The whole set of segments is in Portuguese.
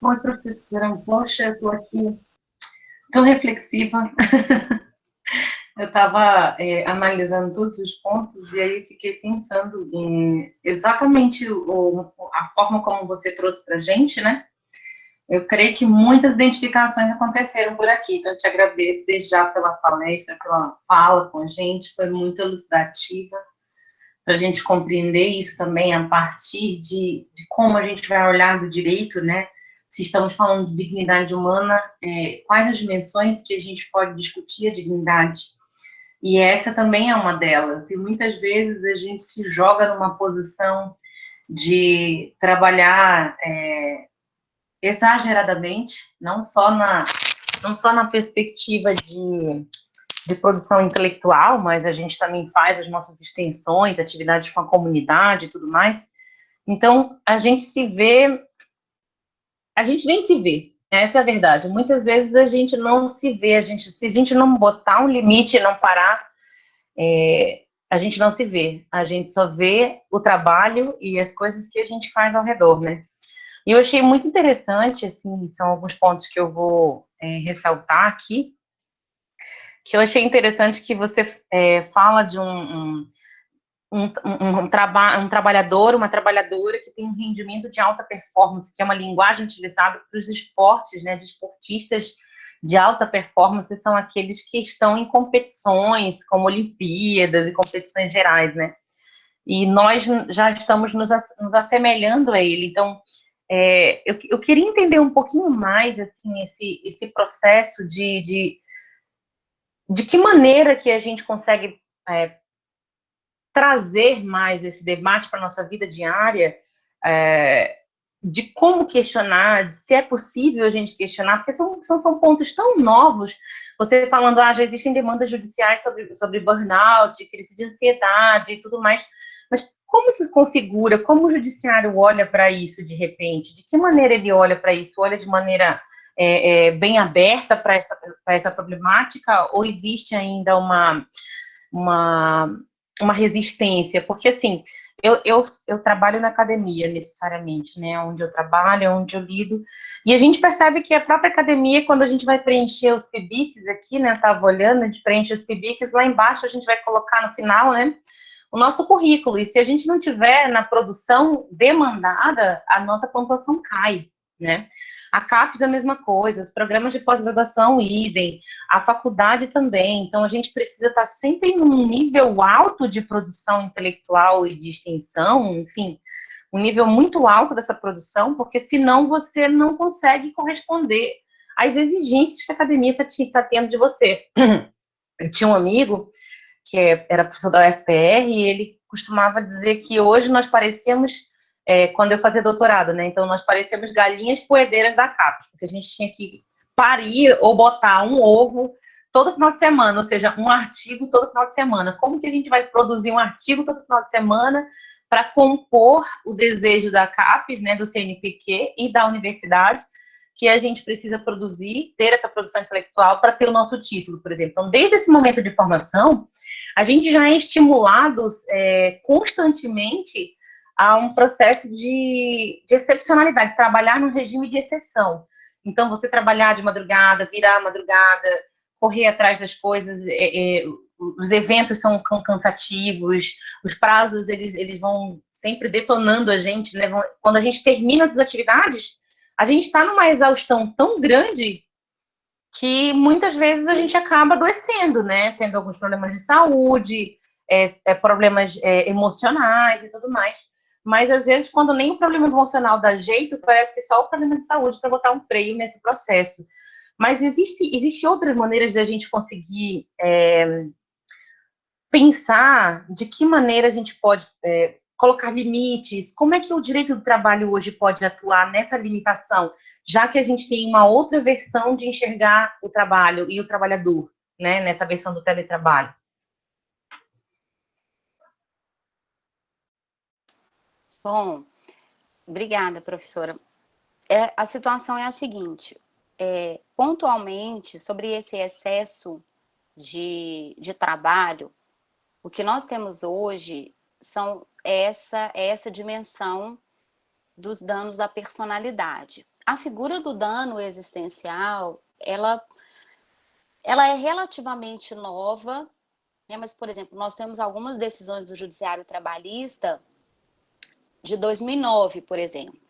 Oi, professora. Poxa, eu estou aqui tão reflexiva. Eu estava analisando todos os pontos e aí fiquei pensando em exatamente a forma como você trouxe para a gente, né? Eu creio que muitas identificações aconteceram por aqui, então eu te agradeço desde já pela palestra, pela fala com a gente, foi muito elucidativa para a gente compreender isso também a partir de como a gente vai olhar do direito, né? Se estamos falando de dignidade humana, quais as dimensões que a gente pode discutir a dignidade? E essa também é uma delas. E muitas vezes a gente se joga numa posição de trabalhar exageradamente, não só na perspectiva de produção intelectual, mas a gente também faz as nossas extensões, atividades com a comunidade e tudo mais. Então, a gente nem se vê, essa é a verdade. Muitas vezes a gente não se vê, se a gente não botar um limite e não parar, a gente não se vê, a gente só vê o trabalho e as coisas que a gente faz ao redor, né? E eu achei muito interessante, assim, são alguns pontos que eu vou ressaltar aqui, que eu achei interessante que você fala de um trabalhador, uma trabalhadora que tem um rendimento de alta performance, que é uma linguagem utilizada para os esportes, né, de esportistas de alta performance, são aqueles que estão em competições, como Olimpíadas e competições gerais, né? E nós já estamos nos assemelhando a ele. Então, eu queria entender um pouquinho mais, assim, esse processo de que maneira que a gente consegue trazer mais esse debate para a nossa vida diária, de como questionar, de se é possível a gente questionar, porque são pontos tão novos. Você falando, já existem demandas judiciais sobre burnout, crise de ansiedade e tudo mais, mas como se configura, como o judiciário olha para isso de repente? De que maneira ele olha para isso? Olha de maneira bem aberta para essa problemática, ou existe ainda uma, uma resistência? Porque, assim, eu trabalho na academia, necessariamente, né? Onde eu trabalho, onde eu lido. E a gente percebe que a própria academia, quando a gente vai preencher os PIBICs aqui, né? Eu estava olhando, a gente preenche os PIBICs, lá embaixo a gente vai colocar no final, né? O nosso currículo. E se a gente não tiver na produção demandada, a nossa pontuação cai, né? A CAPES é a mesma coisa, os programas de pós-graduação, idem, a faculdade também. Então, a gente precisa estar sempre num nível alto de produção intelectual e de extensão, enfim, um nível muito alto dessa produção, porque senão você não consegue corresponder às exigências que a academia está tendo de você. Eu tinha um amigo que era professor da UFPR, e ele costumava dizer que hoje nós parecíamos, quando eu fazia doutorado, né? Então nós parecíamos galinhas poedeiras da CAPES, porque a gente tinha que parir ou botar um ovo todo final de semana, ou seja, um artigo todo final de semana. Como que a gente vai produzir um artigo todo final de semana para compor o desejo da CAPES, né, do CNPq e da universidade, que a gente precisa produzir, ter essa produção intelectual para ter o nosso título, por exemplo. Então, desde esse momento de formação, a gente já é estimulado constantemente a um processo de excepcionalidade, trabalhar num regime de exceção. Então, você trabalhar de madrugada, virar a madrugada, correr atrás das coisas, os eventos são cansativos, os prazos eles vão sempre detonando a gente, né? Quando a gente termina essas atividades, a gente está numa exaustão tão grande que muitas vezes a gente acaba adoecendo, né? Tendo alguns problemas de saúde, problemas emocionais e tudo mais. Mas às vezes, quando nem o problema emocional dá jeito, parece que só o problema de saúde para botar um freio nesse processo. Mas existe outras maneiras da gente conseguir pensar de que maneira a gente pode colocar limites, como é que o direito do trabalho hoje pode atuar nessa limitação, já que a gente tem uma outra versão de enxergar o trabalho e o trabalhador, né, nessa versão do teletrabalho. Bom, obrigada, professora. A situação é a seguinte, pontualmente, sobre esse excesso de trabalho, o que nós temos hoje são essa dimensão dos danos da personalidade. a figura do dano existencial, ela é relativamente nova, né? Mas, por exemplo, nós temos algumas decisões do Judiciário Trabalhista de 2009, por exemplo.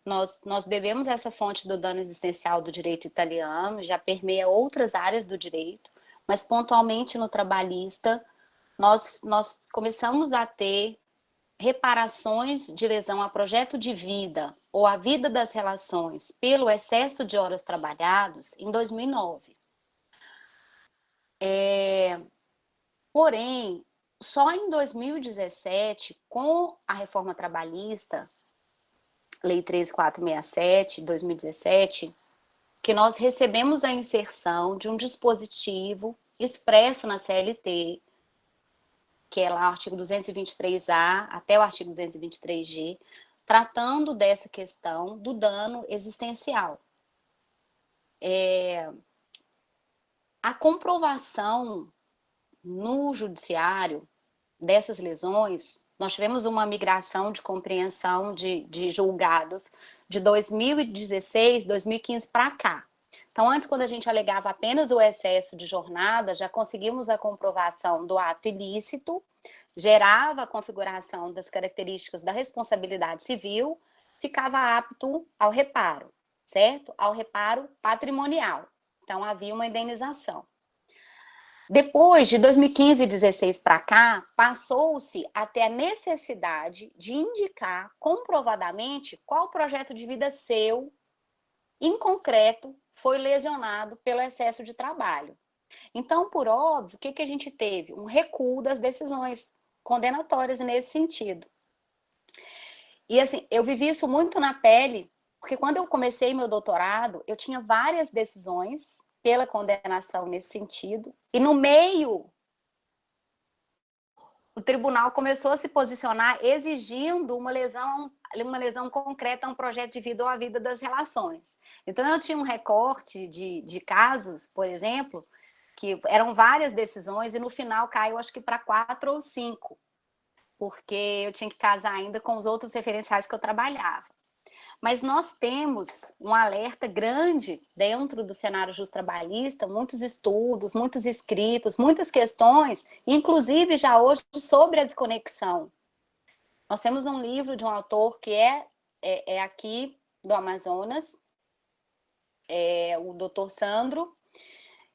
Nós bebemos essa fonte do dano existencial do direito italiano, já permeia outras áreas do direito, mas pontualmente no trabalhista, nós começamos a ter reparações de lesão a projeto de vida ou a vida das relações pelo excesso de horas trabalhadas em 2009. Porém, só em 2017, com a reforma trabalhista, Lei 13.467, 2017, que nós recebemos a inserção de um dispositivo expresso na CLT, que é lá o artigo 223A até o artigo 223G, tratando dessa questão do dano existencial. A comprovação no judiciário dessas lesões, nós tivemos uma migração de compreensão de julgados de 2016, 2015 para cá. Então, antes, quando a gente alegava apenas o excesso de jornada, já conseguimos a comprovação do ato ilícito, gerava a configuração das características da responsabilidade civil, ficava apto ao reparo, certo? Ao reparo patrimonial. Então, havia uma indenização. Depois de 2015 e 2016 para cá, passou-se a ter a necessidade de indicar comprovadamente qual projeto de vida seu, em concreto, foi lesionado pelo excesso de trabalho. Então, por óbvio, o que a gente teve? Um recuo das decisões condenatórias nesse sentido. E assim, eu vivi isso muito na pele, porque quando eu comecei meu doutorado, eu tinha várias decisões pela condenação nesse sentido, e no meio, o tribunal começou a se posicionar exigindo uma lesão concreta a um projeto de vida ou a vida das relações. Então, eu tinha um recorte de casos, por exemplo, que eram várias decisões, e no final caiu, acho que para 4 ou 5, porque eu tinha que casar ainda com os outros referenciais que eu trabalhava. Mas nós temos um alerta grande dentro do cenário justo-trabalhista, muitos estudos, muitos escritos, muitas questões, inclusive já hoje sobre a desconexão. Nós temos um livro de um autor que é aqui do Amazonas, o Dr. Sandro.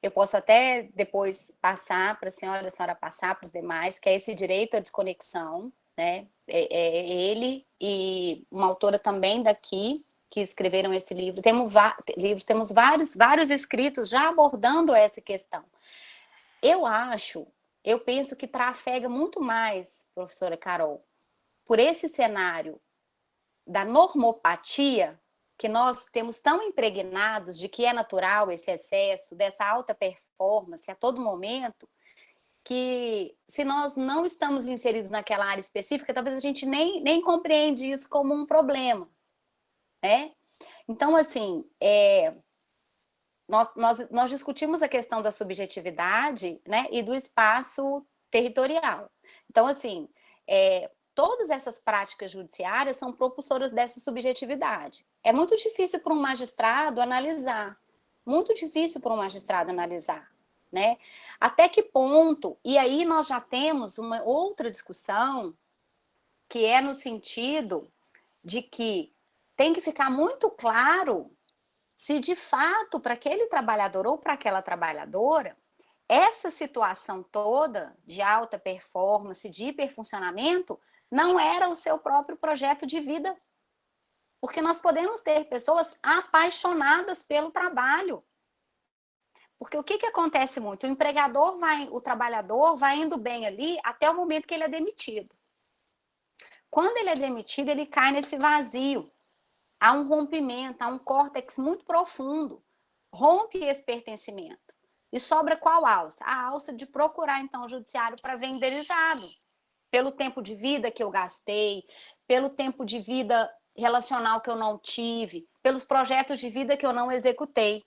Eu posso até depois passar para a senhora passar para os demais, que é esse direito à desconexão, né? Ele e uma autora também daqui, que escreveram esse livro. Temos vários escritos já abordando essa questão. Eu penso que trafega muito mais, professora Carol, por esse cenário da normopatia, que nós temos tão impregnados de que é natural esse excesso, dessa alta performance a todo momento, que se nós não estamos inseridos naquela área específica, talvez a gente nem compreende isso como um problema, né? Então, assim, nós discutimos a questão da subjetividade, né, e do espaço territorial. Então, assim, todas essas práticas judiciárias são propulsoras dessa subjetividade. É muito difícil para um magistrado analisar, muito difícil para um magistrado analisar, né? Até que ponto? E aí nós já temos uma outra discussão, que é no sentido de que tem que ficar muito claro se de fato para aquele trabalhador ou para aquela trabalhadora, essa situação toda de alta performance, de hiperfuncionamento, não era o seu próprio projeto de vida. Porque nós podemos ter pessoas apaixonadas pelo trabalho. Porque o que acontece muito? O trabalhador vai indo bem ali até o momento que ele é demitido. Quando ele é demitido, ele cai nesse vazio. Há um rompimento, há um córtex muito profundo. Rompe esse pertencimento. E sobra qual alça? A alça de procurar, então, o judiciário para ver indenizado. Pelo tempo de vida que eu gastei, pelo tempo de vida relacional que eu não tive, pelos projetos de vida que eu não executei.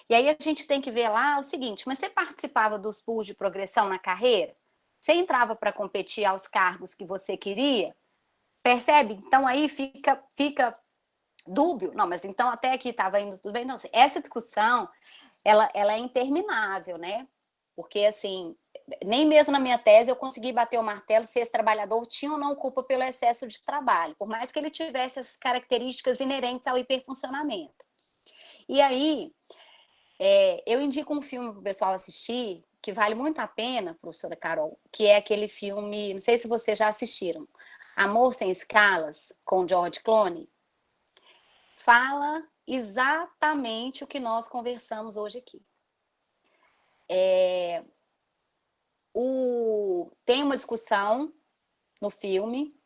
E aí a gente tem que ver lá o seguinte, mas você participava dos pools de progressão na carreira? Você entrava para competir aos cargos que você queria? Percebe? Então aí fica Dúbio? Não, mas então até aqui estava indo tudo bem. Então, assim, essa discussão, ela é interminável, né? Porque, assim, nem mesmo na minha tese eu consegui bater o martelo se esse trabalhador tinha ou não culpa pelo excesso de trabalho, por mais que ele tivesse essas características inerentes ao hiperfuncionamento. E aí, eu indico um filme para o pessoal assistir, que vale muito a pena, professora Carol, que é aquele filme, não sei se vocês já assistiram, Amor Sem Escalas, com George Clooney. Fala exatamente o que nós conversamos hoje aqui. Tem uma discussão no filme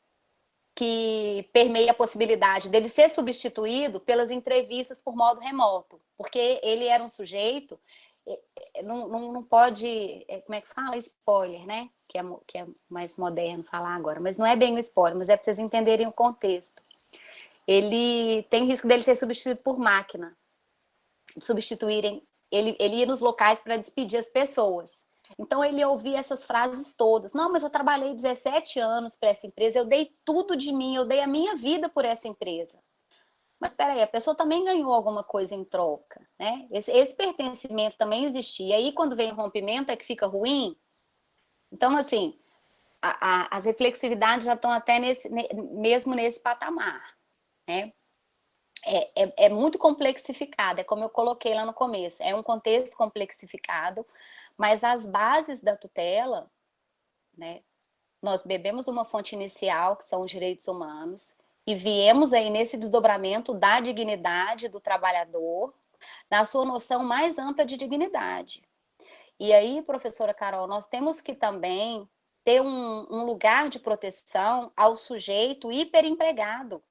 que permeia a possibilidade dele ser substituído pelas entrevistas por modo remoto, porque ele era um sujeito, não pode, como é que fala? Spoiler, né? Que é mais moderno falar agora, mas não é bem um spoiler, mas é para vocês entenderem o contexto. Ele tem risco dele ser substituído por máquina, de substituírem, ele ia nos locais para despedir as pessoas. Então ele ouvia essas frases todas. Não, mas eu trabalhei 17 anos para essa empresa, eu dei tudo de mim, eu dei a minha vida por essa empresa. Mas espera aí, a pessoa também ganhou alguma coisa em troca, né? Esse pertencimento também existia. E aí, quando vem o rompimento, é que fica ruim. Então, assim, as reflexividades já estão até mesmo nesse patamar, né? É muito complexificado, é como eu coloquei lá no começo, é um contexto complexificado, mas as bases da tutela, né, nós bebemos de uma fonte inicial, que são os direitos humanos, e viemos aí nesse desdobramento da dignidade do trabalhador, na sua noção mais ampla de dignidade. E aí, professora Carol, nós temos que também ter um lugar de proteção ao sujeito hiperempregado,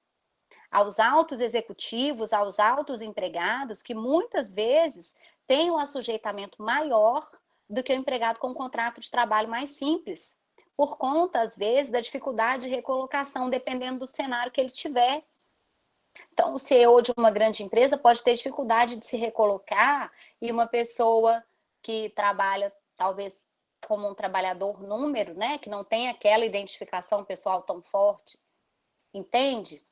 aos altos executivos, aos altos empregados, que muitas vezes têm um assujeitamento maior do que o empregado com um contrato de trabalho mais simples, por conta, às vezes, da dificuldade de recolocação, dependendo do cenário que ele tiver. Então, o CEO de uma grande empresa pode ter dificuldade de se recolocar e uma pessoa que trabalha, talvez, como um trabalhador número, né, que não tem aquela identificação pessoal tão forte, entende?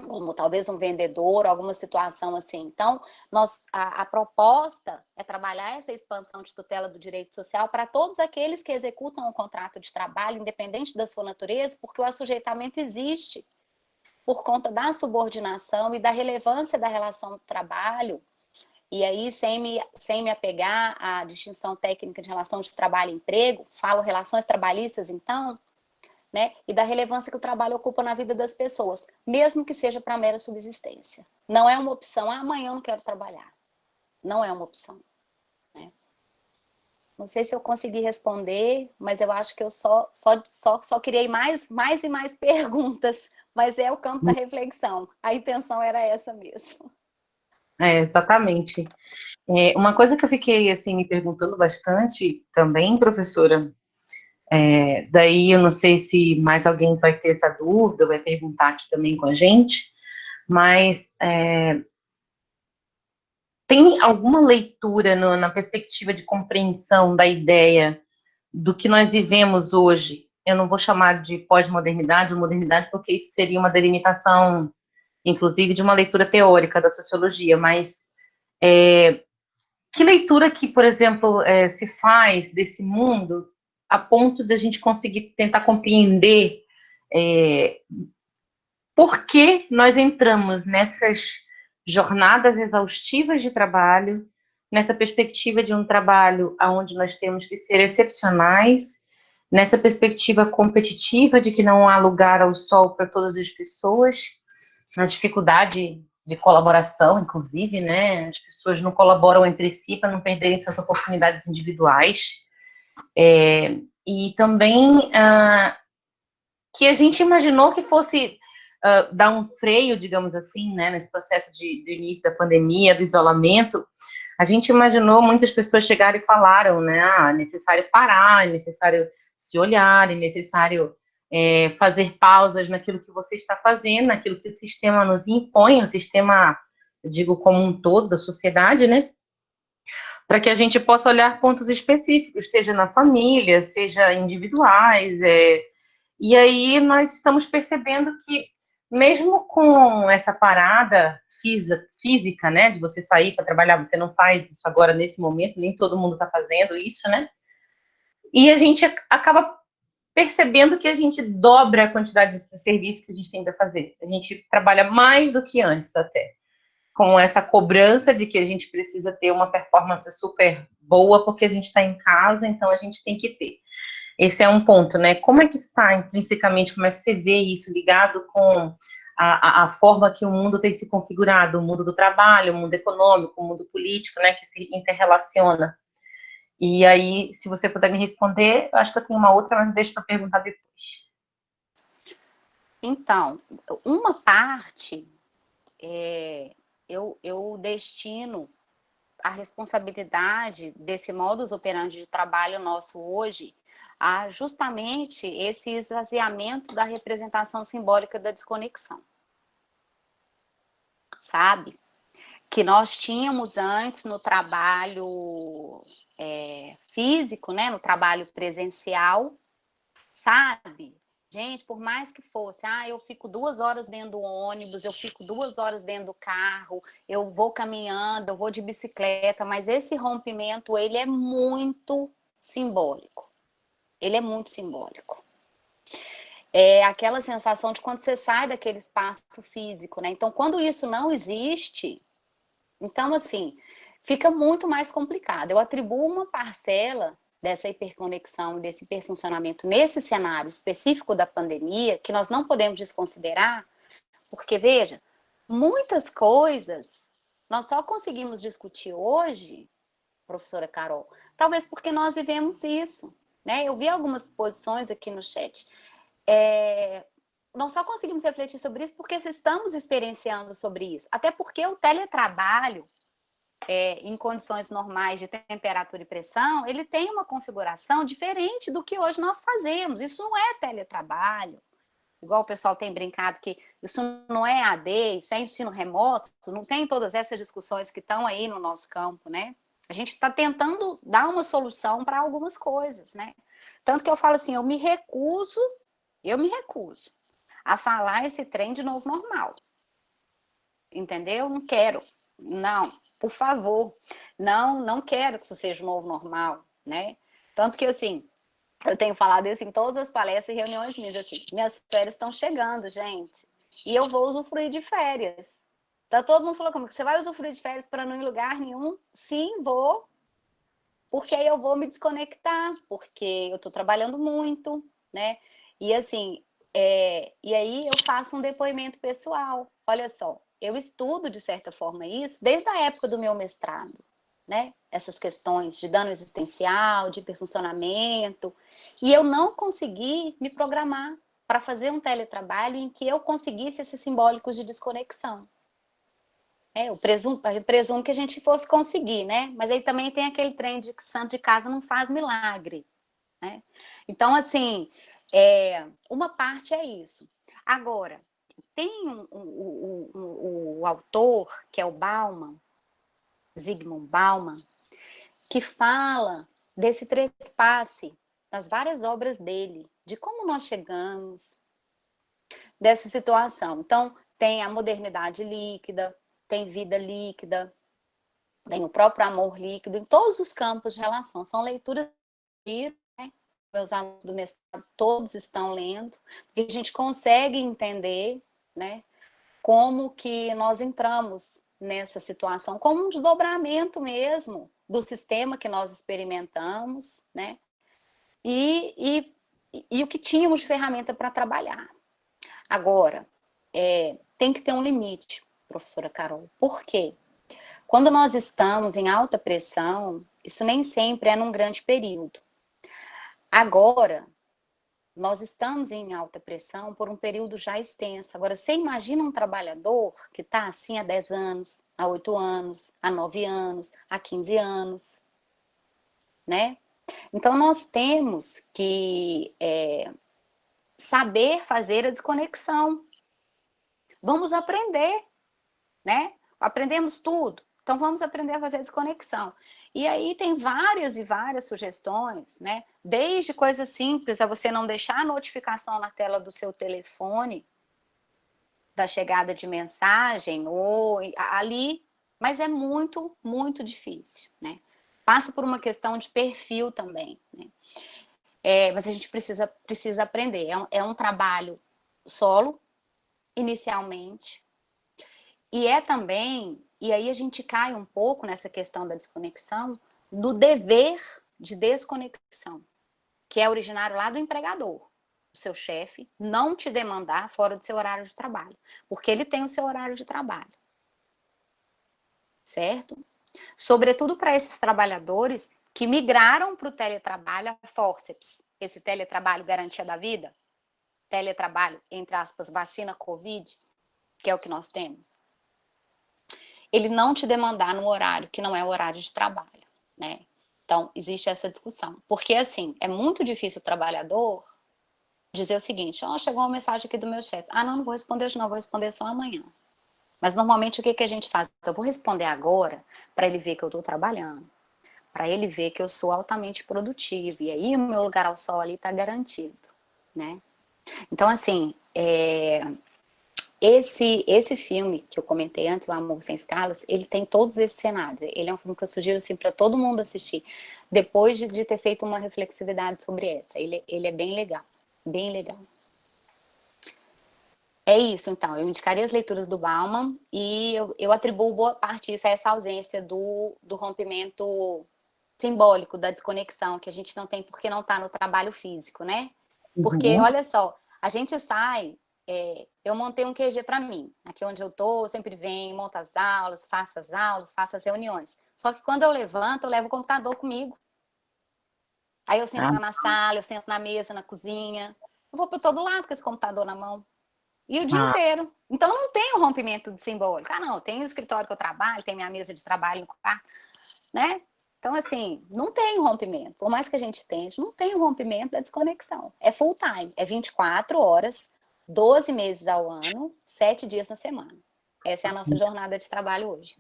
Como talvez um vendedor, alguma situação assim. Então, a proposta é trabalhar essa expansão de tutela do direito social para todos aqueles que executam o contrato de trabalho, independente da sua natureza, porque o assujeitamento existe por conta da subordinação e da relevância da relação do trabalho. E aí, sem me apegar à distinção técnica de relação de trabalho e emprego, falo relações trabalhistas, então, né? E da relevância que o trabalho ocupa na vida das pessoas, mesmo que seja para mera subsistência. Não é uma opção, amanhã eu não quero trabalhar. Não é uma opção, né? Não sei se eu consegui responder, mas eu acho que eu só criei mais e mais perguntas, mas é o campo da reflexão. A intenção era essa mesmo. Exatamente. Uma coisa que eu fiquei, assim, me perguntando bastante também, professora, daí eu não sei se mais alguém vai ter essa dúvida, vai perguntar aqui também com a gente, mas tem alguma leitura na perspectiva de compreensão da ideia do que nós vivemos hoje? Eu não vou chamar de pós-modernidade ou modernidade, porque isso seria uma delimitação, inclusive, de uma leitura teórica da sociologia, mas que leitura que, por exemplo, se faz desse mundo a ponto de a gente conseguir tentar compreender por que nós entramos nessas jornadas exaustivas de trabalho, nessa perspectiva de um trabalho onde nós temos que ser excepcionais, nessa perspectiva competitiva de que não há lugar ao sol para todas as pessoas, na dificuldade de colaboração, inclusive, né? As pessoas não colaboram entre si para não perderem suas oportunidades individuais. E também que a gente imaginou que fosse dar um freio, digamos assim, né, nesse processo do início da pandemia, do isolamento. A gente imaginou, muitas pessoas chegaram e falaram, né, é necessário parar, é necessário se olhar, é necessário fazer pausas naquilo que você está fazendo, naquilo que o sistema nos impõe, o sistema, eu digo, como um todo da sociedade, né, para que a gente possa olhar pontos específicos, seja na família, seja individuais, e aí nós estamos percebendo que mesmo com essa parada física, né, de você sair para trabalhar, você não faz isso agora nesse momento, nem todo mundo está fazendo isso, né? E a gente acaba percebendo que a gente dobra a quantidade de serviço que a gente tem para fazer. A gente trabalha mais do que antes até, com essa cobrança de que a gente precisa ter uma performance super boa porque a gente está em casa, então a gente tem que ter. Esse é um ponto, né? Como é que está intrinsecamente, como é que você vê isso ligado com a forma que o mundo tem se configurado, o mundo do trabalho, o mundo econômico, o mundo político, né, que se interrelaciona. E aí, se você puder me responder, eu acho que eu tenho uma outra, mas eu deixo para perguntar depois. Então, uma parte eu destino a responsabilidade desse modus operandi de trabalho nosso hoje a justamente esse esvaziamento da representação simbólica da desconexão, sabe? Que nós tínhamos antes no trabalho físico, né, no trabalho presencial, sabe? Gente, por mais que fosse, eu fico 2 horas dentro do ônibus, eu fico 2 horas dentro do carro, eu vou caminhando, eu vou de bicicleta, mas esse rompimento, ele é muito simbólico. Ele é muito simbólico. É aquela sensação de quando você sai daquele espaço físico, né? Então, quando isso não existe, então, assim, fica muito mais complicado. Eu atribuo uma parcela dessa hiperconexão, desse hiperfuncionamento nesse cenário específico da pandemia, que nós não podemos desconsiderar, porque, veja, muitas coisas nós só conseguimos discutir hoje, professora Carol, talvez porque nós vivemos isso, né? Eu vi algumas posições aqui no chat. Nós só conseguimos refletir sobre isso porque estamos experienciando sobre isso. Até porque o teletrabalho, em condições normais de temperatura e pressão, ele tem uma configuração diferente do que hoje nós fazemos. Isso não é teletrabalho, igual o pessoal tem brincado que isso não é AD, isso é ensino remoto, não tem todas essas discussões que estão aí no nosso campo, né? A gente está tentando dar uma solução para algumas coisas, né? Tanto que eu falo assim, eu me recuso a falar esse trem de novo normal. Entendeu? Não quero. Não, por favor. Não quero que isso seja o novo normal, né? Tanto que, assim, eu tenho falado isso em todas as palestras e reuniões minhas, assim, minhas férias estão chegando, gente, e eu vou usufruir de férias. Tá todo mundo falando como que você vai usufruir de férias para não ir em lugar nenhum? Sim, vou, porque aí eu vou me desconectar, porque eu tô trabalhando muito, né? E assim, e aí eu faço um depoimento pessoal. Olha só, eu estudo, de certa forma, isso desde a época do meu mestrado, né? Essas questões de dano existencial, de hiperfuncionamento, e eu não consegui me programar para fazer um teletrabalho em que eu conseguisse esses simbólicos de desconexão. Eu presumo que a gente fosse conseguir, né? Mas aí também tem aquele trem de que santo de casa não faz milagre, né? Então, assim, uma parte é isso. Agora, tem o autor, que é o Bauman, Zygmunt Bauman, que fala desse trespasse nas várias obras dele, de como nós chegamos dessa situação. Então, tem a modernidade líquida, tem vida líquida, tem o próprio amor líquido, em todos os campos de relação. São leituras de, né? Meus alunos do mestrado todos estão lendo, porque a gente consegue entender, né, como que nós entramos nessa situação, como um desdobramento mesmo do sistema que nós experimentamos, né, e o que tínhamos de ferramenta para trabalhar. Agora, tem que ter um limite, professora Carol. Por quê? Quando nós estamos em alta pressão, isso nem sempre é num grande período. Agora, nós estamos em alta pressão por um período já extenso. Agora, você imagina um trabalhador que está assim há 10 anos, há 8 anos, há 9 anos, há 15 anos, né? Então, nós temos que saber fazer a desconexão. Vamos aprender, né? Aprendemos tudo. Então, vamos aprender a fazer a desconexão. E aí tem várias e várias sugestões, né? Desde coisas simples, a você não deixar a notificação na tela do seu telefone, da chegada de mensagem ou ali, mas é muito, muito difícil, né? Passa por uma questão de perfil também, né? Mas a gente precisa aprender. É um trabalho solo, inicialmente, e é também, e aí a gente cai um pouco nessa questão da desconexão, do dever de desconexão, que é originário lá do empregador, o seu chefe, não te demandar fora do seu horário de trabalho, porque ele tem o seu horário de trabalho, certo? Sobretudo para esses trabalhadores que migraram para o teletrabalho a fórceps, esse teletrabalho garantia da vida, teletrabalho, entre aspas, vacina Covid, que é o que nós temos. Ele não te demandar no horário que não é o horário de trabalho, né? Então, existe essa discussão. Porque, assim, é muito difícil o trabalhador dizer o seguinte, chegou uma mensagem aqui do meu chefe. Não vou responder hoje não, vou responder só amanhã. Mas, normalmente, o que a gente faz? Eu vou responder agora para ele ver que eu estou trabalhando, para ele ver que eu sou altamente produtivo, e aí o meu lugar ao sol ali está garantido, né? Então, assim, esse filme que eu comentei antes, O Amor Sem Escalas, ele tem todos esses cenários. Ele é um filme que eu sugiro assim, para todo mundo assistir, depois de ter feito uma reflexividade sobre essa. Ele é bem legal, bem legal. É isso, então. Eu indicaria as leituras do Bauman e eu atribuo boa parte disso a essa ausência do rompimento simbólico, da desconexão, que a gente não tem porque não está no trabalho físico, né? Porque, Uhum. olha só, a gente sai... eu montei um QG para mim. Aqui onde eu tô, eu sempre venho, monto as aulas, faço as reuniões. Só que quando eu levanto, eu levo o computador comigo. Aí eu sento lá na sala, eu sento na mesa, na cozinha. Eu vou para todo lado com esse computador na mão. E o dia inteiro. Então não tem um rompimento de simbólico. Não, tem o escritório que eu trabalho, tem minha mesa de trabalho no quarto, né? Então, assim, não tem um rompimento. Por mais que a gente tente, não tem um rompimento da desconexão. É full time, é 24 horas, 12 meses ao ano, 7 dias na semana. Essa é a nossa jornada de trabalho hoje.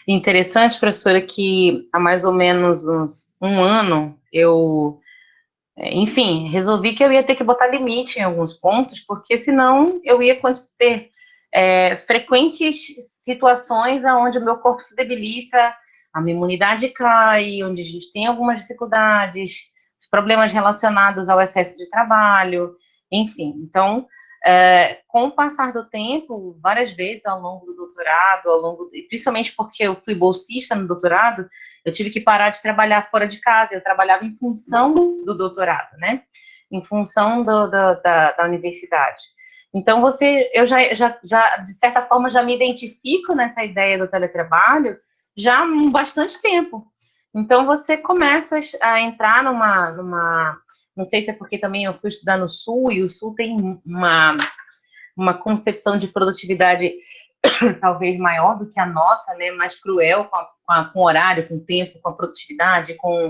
Interessante, professora, que há mais ou menos um ano enfim, resolvi que eu ia ter que botar limite em alguns pontos, porque senão eu ia ter frequentes situações onde o meu corpo se debilita, a minha imunidade cai, onde a gente tem algumas dificuldades, problemas relacionados ao excesso de trabalho, enfim. Então, com o passar do tempo, várias vezes ao longo do doutorado, principalmente porque eu fui bolsista no doutorado, eu tive que parar de trabalhar fora de casa, eu trabalhava em função do doutorado, né? Em função da universidade. Então, eu já, de certa forma, já me identifico nessa ideia do teletrabalho já há bastante tempo. Então, você começa a entrar não sei se é porque também eu fui estudar no Sul, e o Sul tem uma concepção de produtividade talvez maior do que a nossa, né, mais cruel com o horário, com o tempo, com a produtividade, com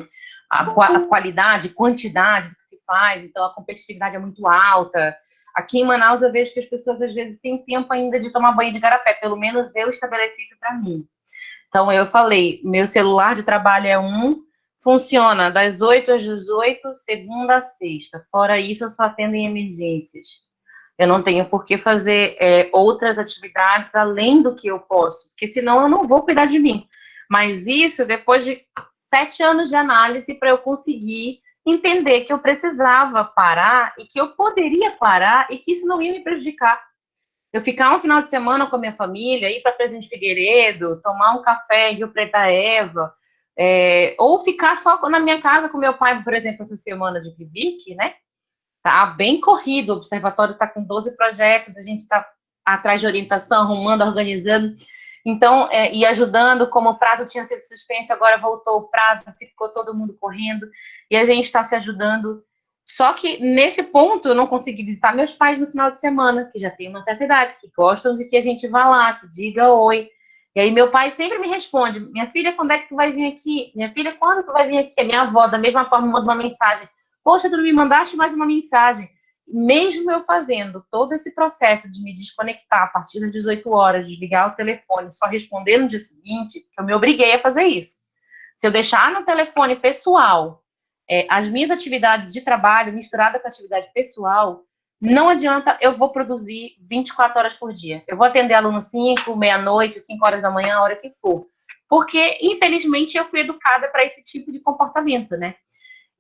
a qualidade, quantidade do que se faz, então a competitividade é muito alta. Aqui em Manaus eu vejo que as pessoas às vezes têm tempo ainda de tomar banho de garapé, pelo menos eu estabeleci isso para mim. Então eu falei, meu celular de trabalho é funciona das 8 às 18, segunda a sexta, fora isso eu só atendo em emergências. Eu não tenho por que fazer outras atividades além do que eu posso, porque senão eu não vou cuidar de mim. Mas isso depois de 7 anos de análise para eu conseguir entender que eu precisava parar e que eu poderia parar e que isso não ia me prejudicar. Eu ficar um final de semana com a minha família, ir para Presidente Figueiredo, tomar um café em Rio Preta Eva, ou ficar só na minha casa com meu pai, por exemplo, essa semana de PIBIC, né? Tá bem corrido, o observatório está com 12 projetos, a gente está atrás de orientação, arrumando, organizando, então, e ajudando, como o prazo tinha sido suspenso, agora voltou o prazo, ficou todo mundo correndo, e a gente está se ajudando. Só que, nesse ponto, eu não consegui visitar meus pais no final de semana, que já tem uma certa idade, que gostam de que a gente vá lá, que diga oi. E aí meu pai sempre me responde, minha filha, quando é que tu vai vir aqui? Minha filha, quando tu vai vir aqui? A minha avó, da mesma forma, manda uma mensagem. Poxa, tu não me mandaste mais uma mensagem. Mesmo eu fazendo todo esse processo de me desconectar a partir das 18 horas, desligar o telefone, só responder no dia seguinte, eu me obriguei a fazer isso. Se eu deixar no telefone pessoal as minhas atividades de trabalho misturada com a atividade pessoal, não adianta, eu vou produzir 24 horas por dia. Eu vou atender aluno 5, meia-noite, 5 horas da manhã, a hora que for. Porque, infelizmente, eu fui educada para esse tipo de comportamento, né?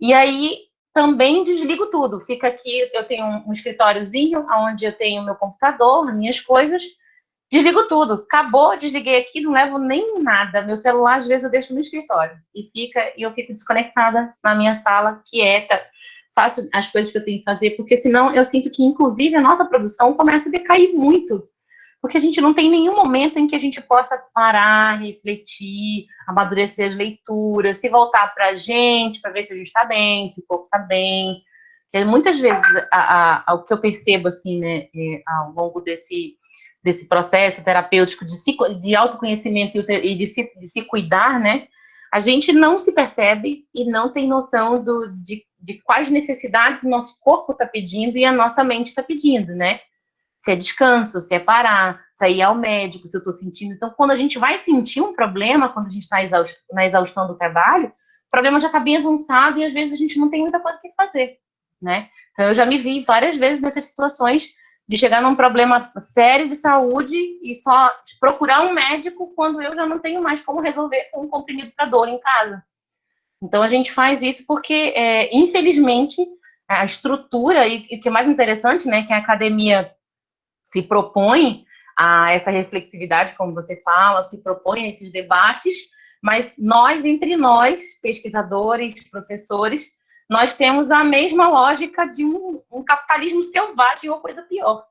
E aí, também desligo tudo. Fica aqui, eu tenho um escritóriozinho, onde eu tenho meu computador, minhas coisas, desligo tudo. Acabou, desliguei aqui, não levo nem nada. Meu celular, às vezes, eu deixo no escritório. E eu fico desconectada na minha sala, quieta, faço as coisas que eu tenho que fazer, porque senão eu sinto que, inclusive, a nossa produção começa a decair muito. Porque a gente não tem nenhum momento em que a gente possa parar, refletir, amadurecer as leituras, se voltar para a gente, para ver se a gente está bem, se o corpo está bem. Porque muitas vezes, o que eu percebo, assim, né, ao longo desse processo terapêutico de autoconhecimento e de se cuidar, né, a gente não se percebe e não tem noção de quais necessidades o nosso corpo está pedindo e a nossa mente está pedindo, né? Se é descanso, se é parar, se é ir ao médico, se eu estou sentindo. Então, quando a gente vai sentir um problema, quando a gente está na exaustão do trabalho, o problema já está bem avançado e às vezes a gente não tem muita coisa que fazer, né? Então, eu já me vi várias vezes nessas situações de chegar num problema sério de saúde e só procurar um médico quando eu já não tenho mais como resolver com um comprimido para dor em casa. Então, a gente faz isso porque, infelizmente, a estrutura, e o que é mais interessante, né, que a academia se propõe a essa reflexividade, como você fala, se propõe a esses debates, mas nós, entre nós, pesquisadores, professores, nós temos a mesma lógica de um capitalismo selvagem ou coisa pior,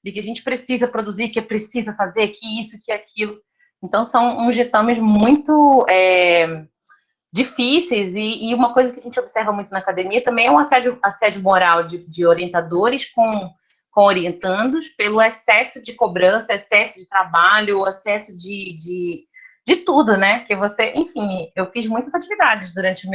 de que a gente precisa produzir, que precisa fazer, que isso, que aquilo. Então, são uns ditames muito difíceis, e uma coisa que a gente observa muito na academia também é um assédio moral de orientadores com orientandos, pelo excesso de cobrança, excesso de trabalho, excesso de tudo, né? Que você, enfim, eu fiz muitas atividades durante o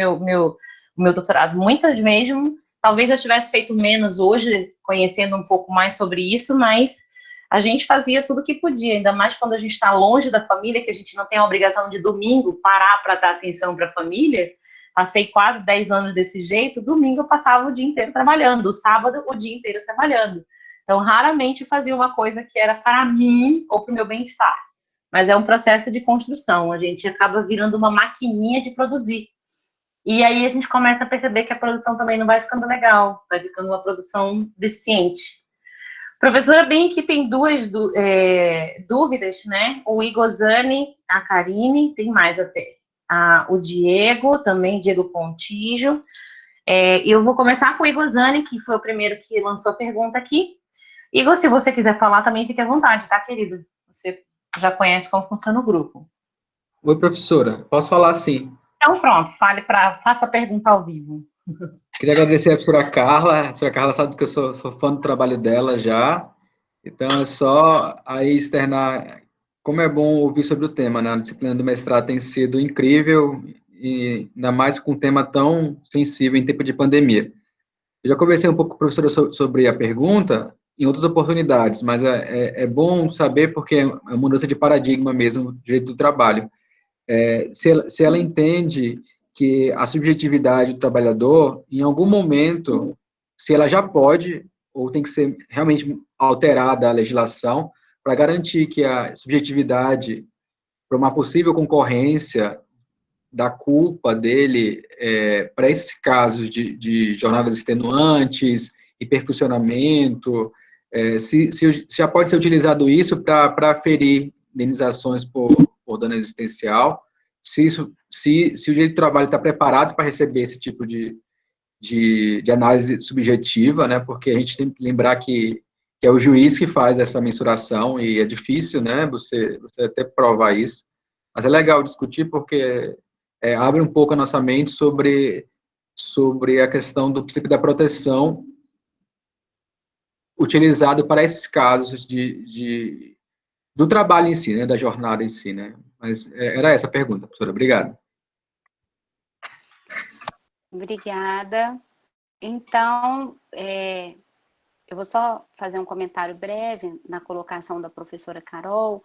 meu doutorado, muitas mesmo. Talvez eu tivesse feito menos hoje, conhecendo um pouco mais sobre isso, mas a gente fazia tudo o que podia, ainda mais quando a gente está longe da família, que a gente não tem a obrigação de domingo parar para dar atenção para a família. Passei quase 10 anos desse jeito, domingo eu passava o dia inteiro trabalhando, sábado o dia inteiro trabalhando. Então, raramente fazia uma coisa que era para mim ou para o meu bem-estar. Mas é um processo de construção, a gente acaba virando uma maquininha de produzir. E aí a gente começa a perceber que a produção também não vai ficando legal, vai ficando uma produção deficiente. Professora, bem que tem duas dúvidas, né? O Igor Zani, a Karine, tem mais até. O Diego, também, Diego Pontijo. Eu vou começar com o Igor Zani, que foi o primeiro que lançou a pergunta aqui. Igor, se você quiser falar, também fique à vontade, tá, querido? Você já conhece como funciona o grupo. Oi, professora. Posso falar sim? Então, pronto, faça a pergunta ao vivo. Queria agradecer a professora Carla. A professora Carla sabe que eu sou fã do trabalho dela já. Então, é só aí externar como é bom ouvir sobre o tema, né? A disciplina do mestrado tem sido incrível, e ainda mais com um tema tão sensível em tempo de pandemia. Eu já conversei um pouco com a professora sobre a pergunta em outras oportunidades, mas é bom saber porque é uma mudança de paradigma mesmo do direito do trabalho. Se ela entende que a subjetividade do trabalhador, em algum momento, se ela já pode, ou tem que ser realmente alterada a legislação, para garantir que a subjetividade, para uma possível concorrência da culpa dele, para esses casos de jornadas extenuantes, hiperfuncionamento, se já pode ser utilizado isso para ferir indenizações por dano existencial, se o direito do trabalho está preparado para receber esse tipo de análise subjetiva, né, porque a gente tem que lembrar que é o juiz que faz essa mensuração, e é difícil, né, você até provar isso, mas é legal discutir porque abre um pouco a nossa mente sobre a questão do princípio da proteção utilizado para esses casos do trabalho em si, né, da jornada em si, né? Mas era essa a pergunta, professora. Obrigado. Obrigada. Então, eu vou só fazer um comentário breve na colocação da professora Carol.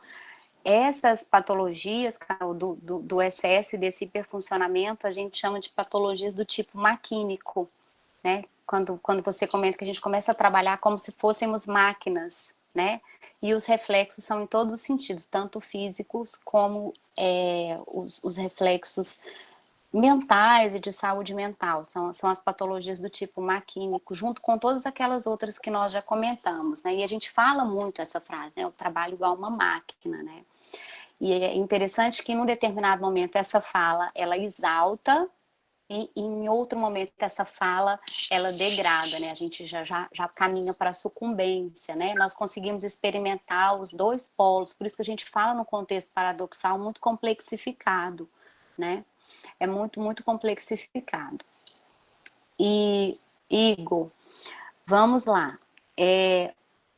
Essas patologias, Carol, do excesso e desse hiperfuncionamento, a gente chama de patologias do tipo maquínico, né? quando você comenta que a gente começa a trabalhar como se fôssemos máquinas, né? E os reflexos são em todos os sentidos, tanto físicos como os reflexos mentais e de saúde mental. São as patologias do tipo maquínico, junto com todas aquelas outras que nós já comentamos, né? E a gente fala muito essa frase, né? O trabalho igual uma máquina, né? E é interessante que, em um determinado momento, essa fala, ela exalta, e em outro momento essa fala, ela degrada, né? A gente já caminha para a sucumbência, né? Nós conseguimos experimentar os dois polos, por isso que a gente fala no contexto paradoxal muito complexificado, né? É muito, muito complexificado. E, Igor, vamos lá.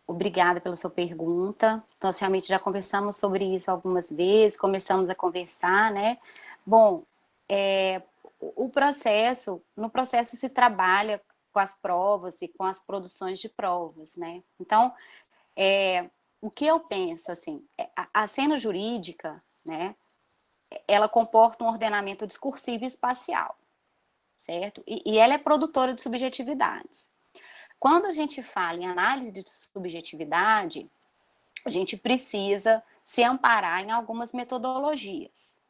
Obrigada pela sua pergunta. Nós realmente já conversamos sobre isso algumas vezes, começamos a conversar, né? Bom, no processo se trabalha com as provas e com as produções de provas, né? Então, o que eu penso, assim, a cena jurídica, né, ela comporta um ordenamento discursivo e espacial, certo? E ela é produtora de subjetividades. Quando a gente fala em análise de subjetividade, a gente precisa se amparar em algumas metodologias.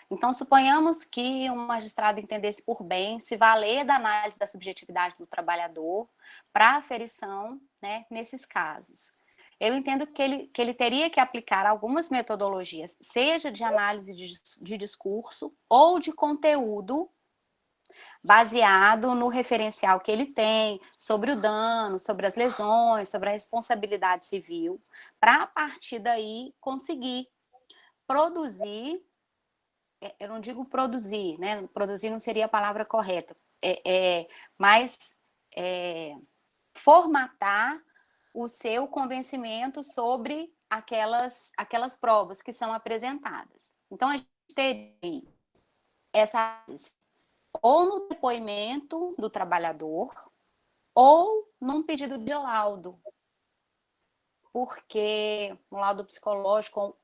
Então, suponhamos que um magistrado entendesse por bem se valer da análise da subjetividade do trabalhador para aferição, né, nesses casos. Eu entendo que ele teria que aplicar algumas metodologias, seja de análise de discurso ou de conteúdo, baseado no referencial que ele tem sobre o dano, sobre as lesões, sobre a responsabilidade civil, para, a partir daí, conseguir produzir. Eu não digo produzir, né? Produzir não seria a palavra correta, mas formatar o seu convencimento sobre aquelas provas que são apresentadas. Então, a gente tem essa ou no depoimento do trabalhador ou num pedido de laudo, porque um laudo psicológico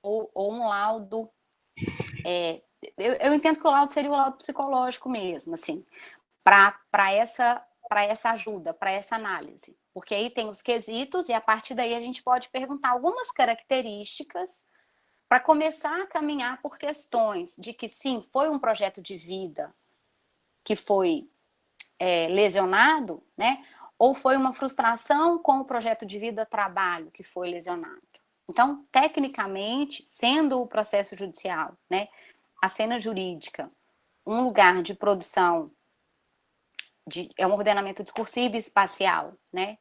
ou um laudo... Eu entendo que o laudo seria o laudo psicológico mesmo, assim, para essa ajuda, para essa análise. Porque aí tem os quesitos e a partir daí a gente pode perguntar algumas características para começar a caminhar por questões de que sim, foi um projeto de vida que foi lesionado, né? Ou foi uma frustração com o projeto de vida trabalho que foi lesionado. Então, tecnicamente, sendo o processo judicial, né, a cena jurídica, um lugar de produção, é um ordenamento discursivo e espacial, né?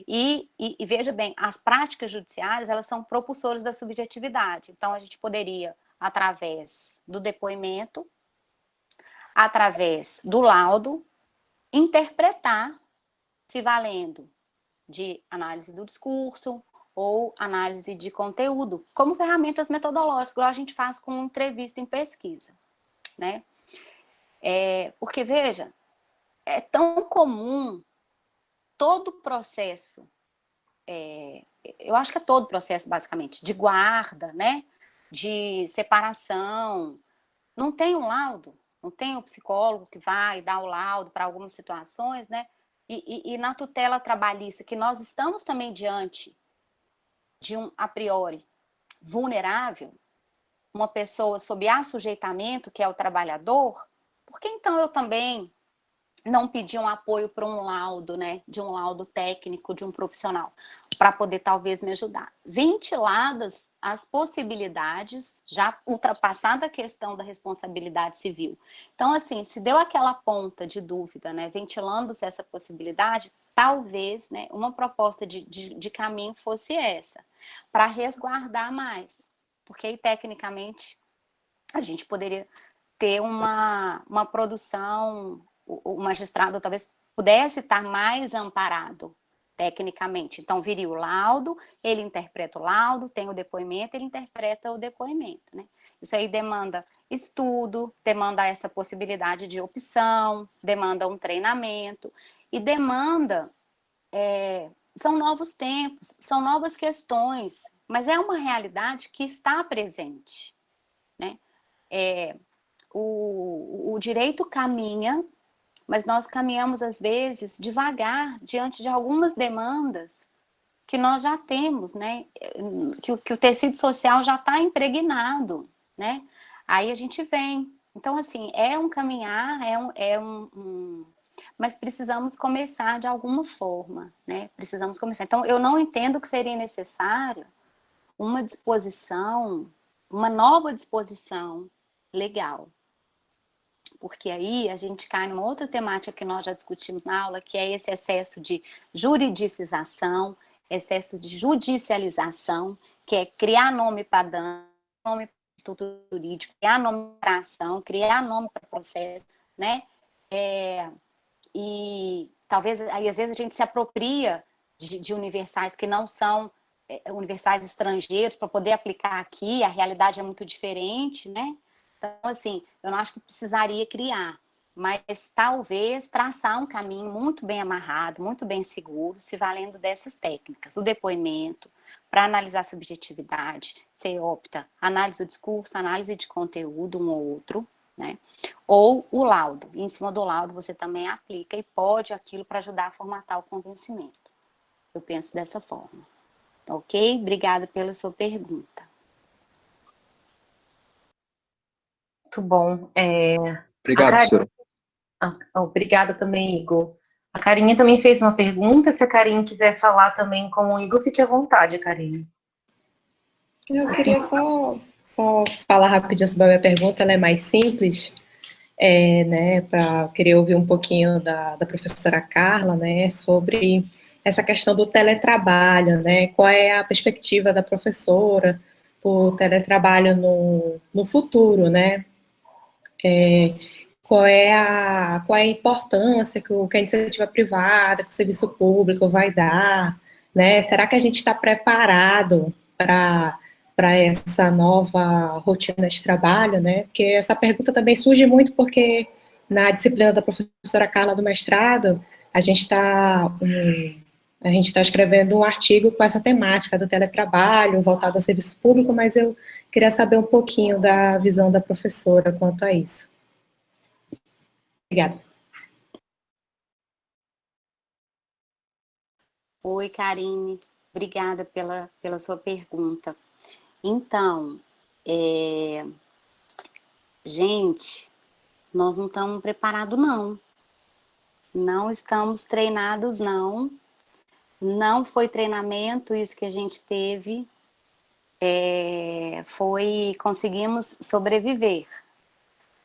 E veja bem, as práticas judiciárias, elas são propulsoras da subjetividade. Então, a gente poderia, através do depoimento, através do laudo, interpretar, se valendo de análise do discurso ou análise de conteúdo, como ferramentas metodológicas, igual a gente faz com entrevista em pesquisa, né? Porque, veja, é tão comum todo processo, eu acho que é todo processo, basicamente, de guarda, né? De separação, não tem um laudo, não tem um psicólogo que vai dar o laudo para algumas situações, né? E na tutela trabalhista, que nós estamos também diante de um, a priori, vulnerável, uma pessoa sob assujeitamento, que é o trabalhador, por que então eu também não pedir um apoio para um laudo, né? De um laudo técnico, de um profissional, para poder talvez me ajudar? Ventiladas as possibilidades, já ultrapassada a questão da responsabilidade civil. Então, assim, se deu aquela ponta de dúvida, né? Ventilando-se essa possibilidade, talvez, né, uma proposta de caminho fosse essa, para resguardar mais. Porque aí, tecnicamente, a gente poderia ter uma produção, o magistrado talvez pudesse estar mais amparado tecnicamente. Então, viria o laudo, ele interpreta o laudo, tem o depoimento, ele interpreta o depoimento, né? Isso aí demanda estudo, demanda essa possibilidade de opção, demanda um treinamento e demanda... são novos tempos, são novas questões, mas é uma realidade que está presente, né? O direito caminha mas nós caminhamos, às vezes, devagar, diante de algumas demandas que nós já temos, né? Que o tecido social já está impregnado, né? Aí a gente vem. Então, assim, é um caminhar, mas precisamos começar de alguma forma, né? Precisamos começar. Então, eu não entendo que seria necessário uma disposição, uma nova disposição legal. Porque aí a gente cai numa outra temática que nós já discutimos na aula, que é esse excesso de juridicização, excesso de judicialização, que é criar nome para dano, nome para instituto jurídico, criar nome para ação, criar nome para processo, né? E talvez, aí às vezes a gente se apropria de universais que não são universais estrangeiros para poder aplicar aqui, a realidade é muito diferente, né? Então, assim, eu não acho que precisaria criar, mas talvez traçar um caminho muito bem amarrado, muito bem seguro, se valendo dessas técnicas. O depoimento, para analisar a subjetividade, você opta análise do discurso, análise de conteúdo, um ou outro, né? Ou o laudo. E em cima do laudo você também aplica e pode aquilo para ajudar a formatar o convencimento. Eu penso dessa forma. Ok? Obrigada pela sua pergunta. Muito bom. Obrigado, professora. Obrigada também, Igor. A Carinha também fez uma pergunta. Se a Carinha quiser falar também com o Igor, fique à vontade, Carinha. Eu queria só falar rapidinho sobre a minha pergunta, ela é mais simples, né, para querer ouvir um pouquinho da professora Carla, né, sobre essa questão do teletrabalho, né, qual é a perspectiva da professora para o teletrabalho no futuro, né, qual é a importância que a iniciativa privada, que o serviço público vai dar, né, será que a gente está preparado para essa nova rotina de trabalho, né? Porque essa pergunta também surge muito porque na disciplina da professora Carla do mestrado, a gente está escrevendo um artigo com essa temática do teletrabalho, voltado ao serviço público, mas eu queria saber um pouquinho da visão da professora quanto a isso. Obrigada. Oi, Karine. Obrigada pela sua pergunta. Então, gente, nós não estamos preparados, não. Não estamos treinados, não. Não foi treinamento isso que a gente teve. Conseguimos sobreviver.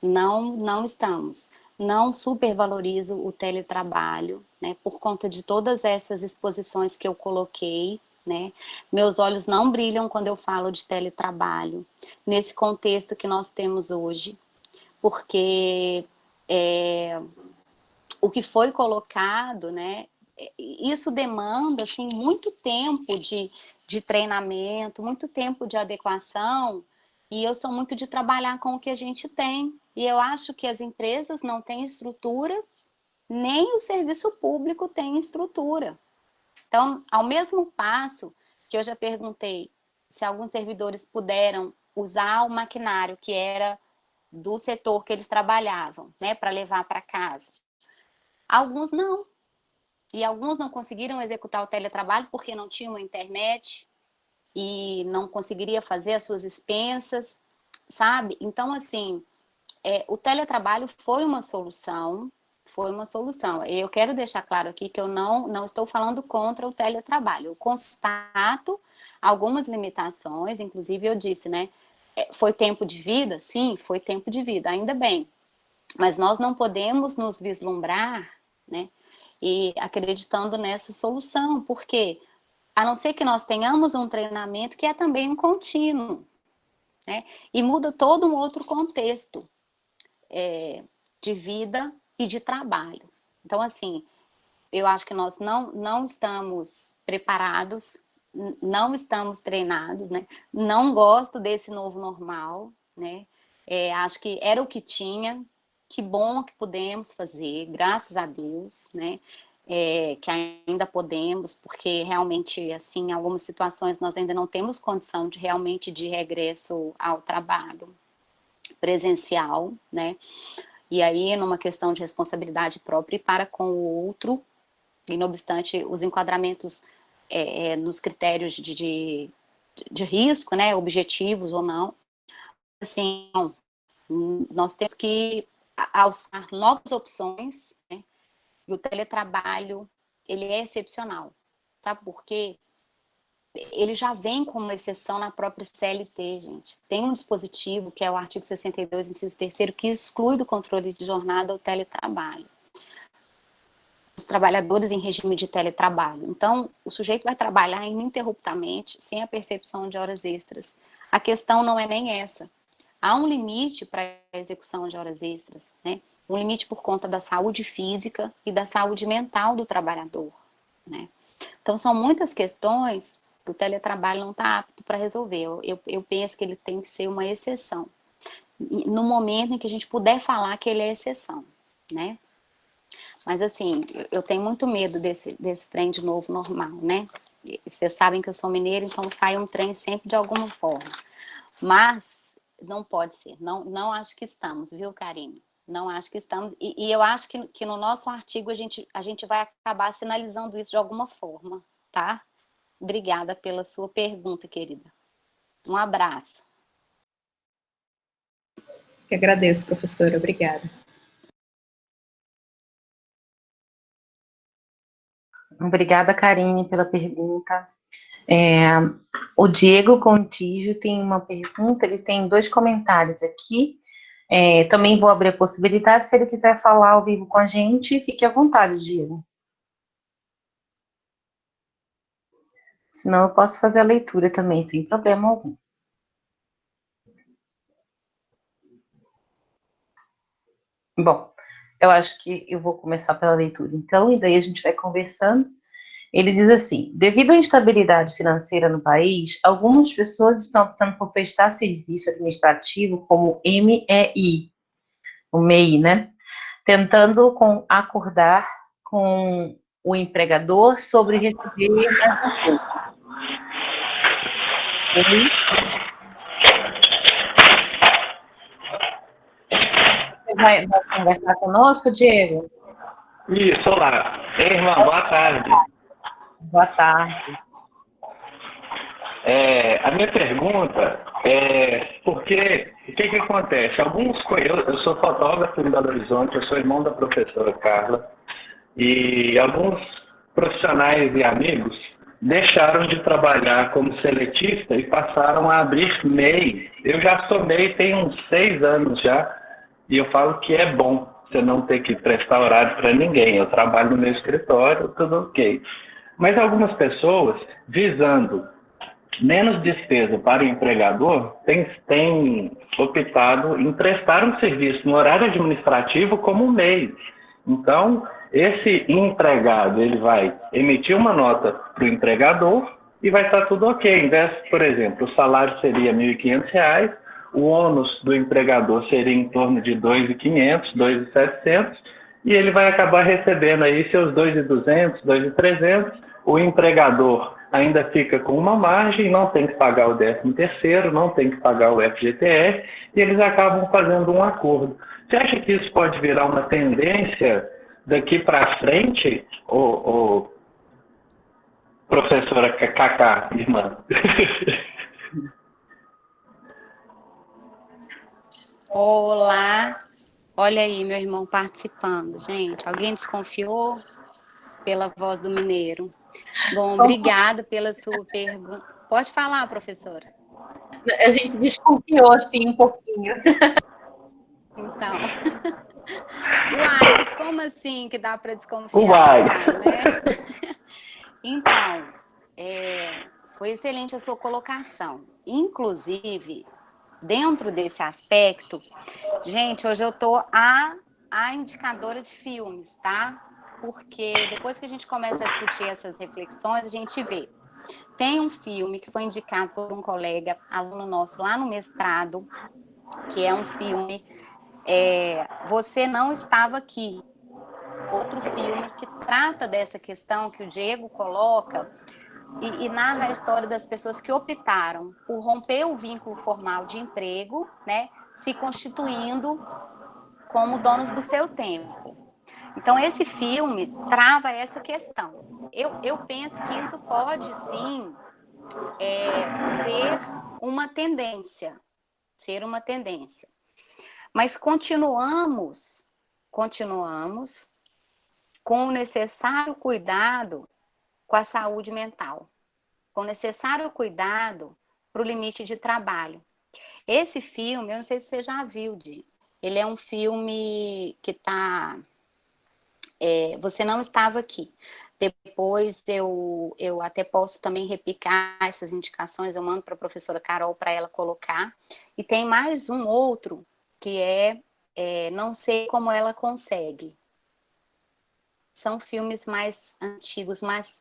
Não estamos. Não supervalorizo o teletrabalho, né, por conta de todas essas exposições que eu coloquei, né? Meus olhos não brilham quando eu falo de teletrabalho, nesse contexto que nós temos hoje, porque o que foi colocado, né, isso demanda, assim, muito tempo de treinamento, muito tempo de adequação, e eu sou muito de trabalhar com o que a gente tem. E eu acho que as empresas não têm estrutura, nem o serviço público tem estrutura. Então, ao mesmo passo que eu já perguntei se alguns servidores puderam usar o maquinário que era do setor que eles trabalhavam, né, para levar para casa. Alguns não. E alguns não conseguiram executar o teletrabalho porque não tinham internet e não conseguiria fazer as suas expensas, sabe? Então, assim, o teletrabalho foi uma solução, Eu quero deixar claro aqui que eu não estou falando contra o teletrabalho. Eu constato algumas limitações, inclusive eu disse, né? Foi tempo de vida? Sim, foi tempo de vida, ainda bem. Mas nós não podemos nos vislumbrar, né? E acreditando nessa solução, porque a não ser que nós tenhamos um treinamento que é também um contínuo, né? E muda todo um outro contexto de vida e de trabalho. Então, assim, eu acho que nós não estamos preparados, não estamos treinados, né? Não gosto desse novo normal, né? Acho que era o que tinha, que bom que pudemos fazer, graças a Deus, né? Que ainda podemos, porque realmente, assim, em algumas situações nós ainda não temos condição de realmente de regresso ao trabalho presencial, né? E aí, numa questão de responsabilidade própria e para com o outro, e não obstante os enquadramentos nos critérios de risco, né, objetivos ou não, assim, nós temos que alçar novas opções, né, e o teletrabalho, ele é excepcional, sabe por quê? Ele já vem como exceção na própria CLT, gente. Tem um dispositivo, que é o artigo 62, inciso 3º, que exclui do controle de jornada o teletrabalho. Os trabalhadores em regime de teletrabalho. Então, o sujeito vai trabalhar ininterruptamente, sem a percepção de horas extras. A questão não é nem essa. Há um limite para a execução de horas extras, né? Um limite por conta da saúde física e da saúde mental do trabalhador, né? Então, são muitas questões que o teletrabalho não está apto para resolver. Eu penso que ele tem que ser uma exceção. No momento em que a gente puder falar que ele é exceção, né? Mas, assim, eu tenho muito medo desse trem de novo normal, né? E vocês sabem que eu sou mineira, então sai um trem sempre de alguma forma. Mas não pode ser. Não acho que estamos, viu, Karine? Não acho que estamos. E eu acho que no nosso artigo a gente vai acabar sinalizando isso de alguma forma, tá? Obrigada pela sua pergunta, querida. Um abraço. Eu agradeço, professora. Obrigada. Obrigada, Karine, pela pergunta. O Diego Contígio tem uma pergunta, ele tem 2 comentários aqui. Também vou abrir a possibilidade, se ele quiser falar ao vivo com a gente, fique à vontade, Diego. Senão eu posso fazer a leitura também, sem problema algum. Bom, eu acho que eu vou começar pela leitura, então, e daí a gente vai conversando. Ele diz assim: devido à instabilidade financeira no país, algumas pessoas estão optando por prestar serviço administrativo como MEI, o MEI, né? Tentando acordar com o empregador sobre receber mais um pouco. Você vai conversar conosco, Diego? Isso, olá. Ei, irmã, boa tarde. Boa tarde. A minha pergunta é porque o que acontece? Eu sou fotógrafo em Belo Horizonte, eu sou irmão da professora Carla, e alguns profissionais e amigos deixaram de trabalhar como seletista e passaram a abrir MEI. Eu já sou MEI tem uns 6 anos já, e eu falo que é bom você não ter que prestar horário para ninguém. Eu trabalho no meu escritório, tudo ok. Mas algumas pessoas, visando menos despesa para o empregador, têm optado em prestar um serviço no horário administrativo como um MEI. Então, esse empregado ele vai emitir uma nota para o empregador e vai estar tudo ok. Em vez, por exemplo, o salário seria R$ 1.500, o ônus do empregador seria em torno de R$ 2.500, R$ 2.700, e ele vai acabar recebendo aí seus R$ 2.200, R$ 2.300. O empregador ainda fica com uma margem, não tem que pagar o 13º, não tem que pagar o FGTS, e eles acabam fazendo um acordo. Você acha que isso pode virar uma tendência daqui para frente, professora Cacá, irmã? Olá, olha aí meu irmão participando. Gente, alguém desconfiou pela voz do mineiro? Bom, obrigada pela sua pergunta. Pode falar, professora. A gente desconfiou, assim, um pouquinho. Então, uai, mas como assim que dá para desconfiar? Uai, né? Então, foi excelente a sua colocação. Inclusive, dentro desse aspecto, gente, hoje eu estou a indicadora de filmes, tá? Porque depois que a gente começa a discutir essas reflexões, a gente vê. Tem um filme que foi indicado por um colega, aluno nosso lá no mestrado, que é um filme Você Não Estava Aqui. Outro filme que trata dessa questão que o Diego coloca e narra a história das pessoas que optaram por romper o vínculo formal de emprego, né, se constituindo como donos do seu tempo. Então, esse filme trava essa questão. Eu penso que isso pode, sim, ser uma tendência. Mas continuamos com o necessário cuidado com a saúde mental, com o necessário cuidado para o limite de trabalho. Esse filme, eu não sei se você já viu, Di, ele é um filme que está... Você Não Estava Aqui. Depois eu até posso também replicar essas indicações, eu mando para a professora Carol para ela colocar. E tem mais um outro, que Não Sei Como Ela Consegue. São filmes mais antigos, mas,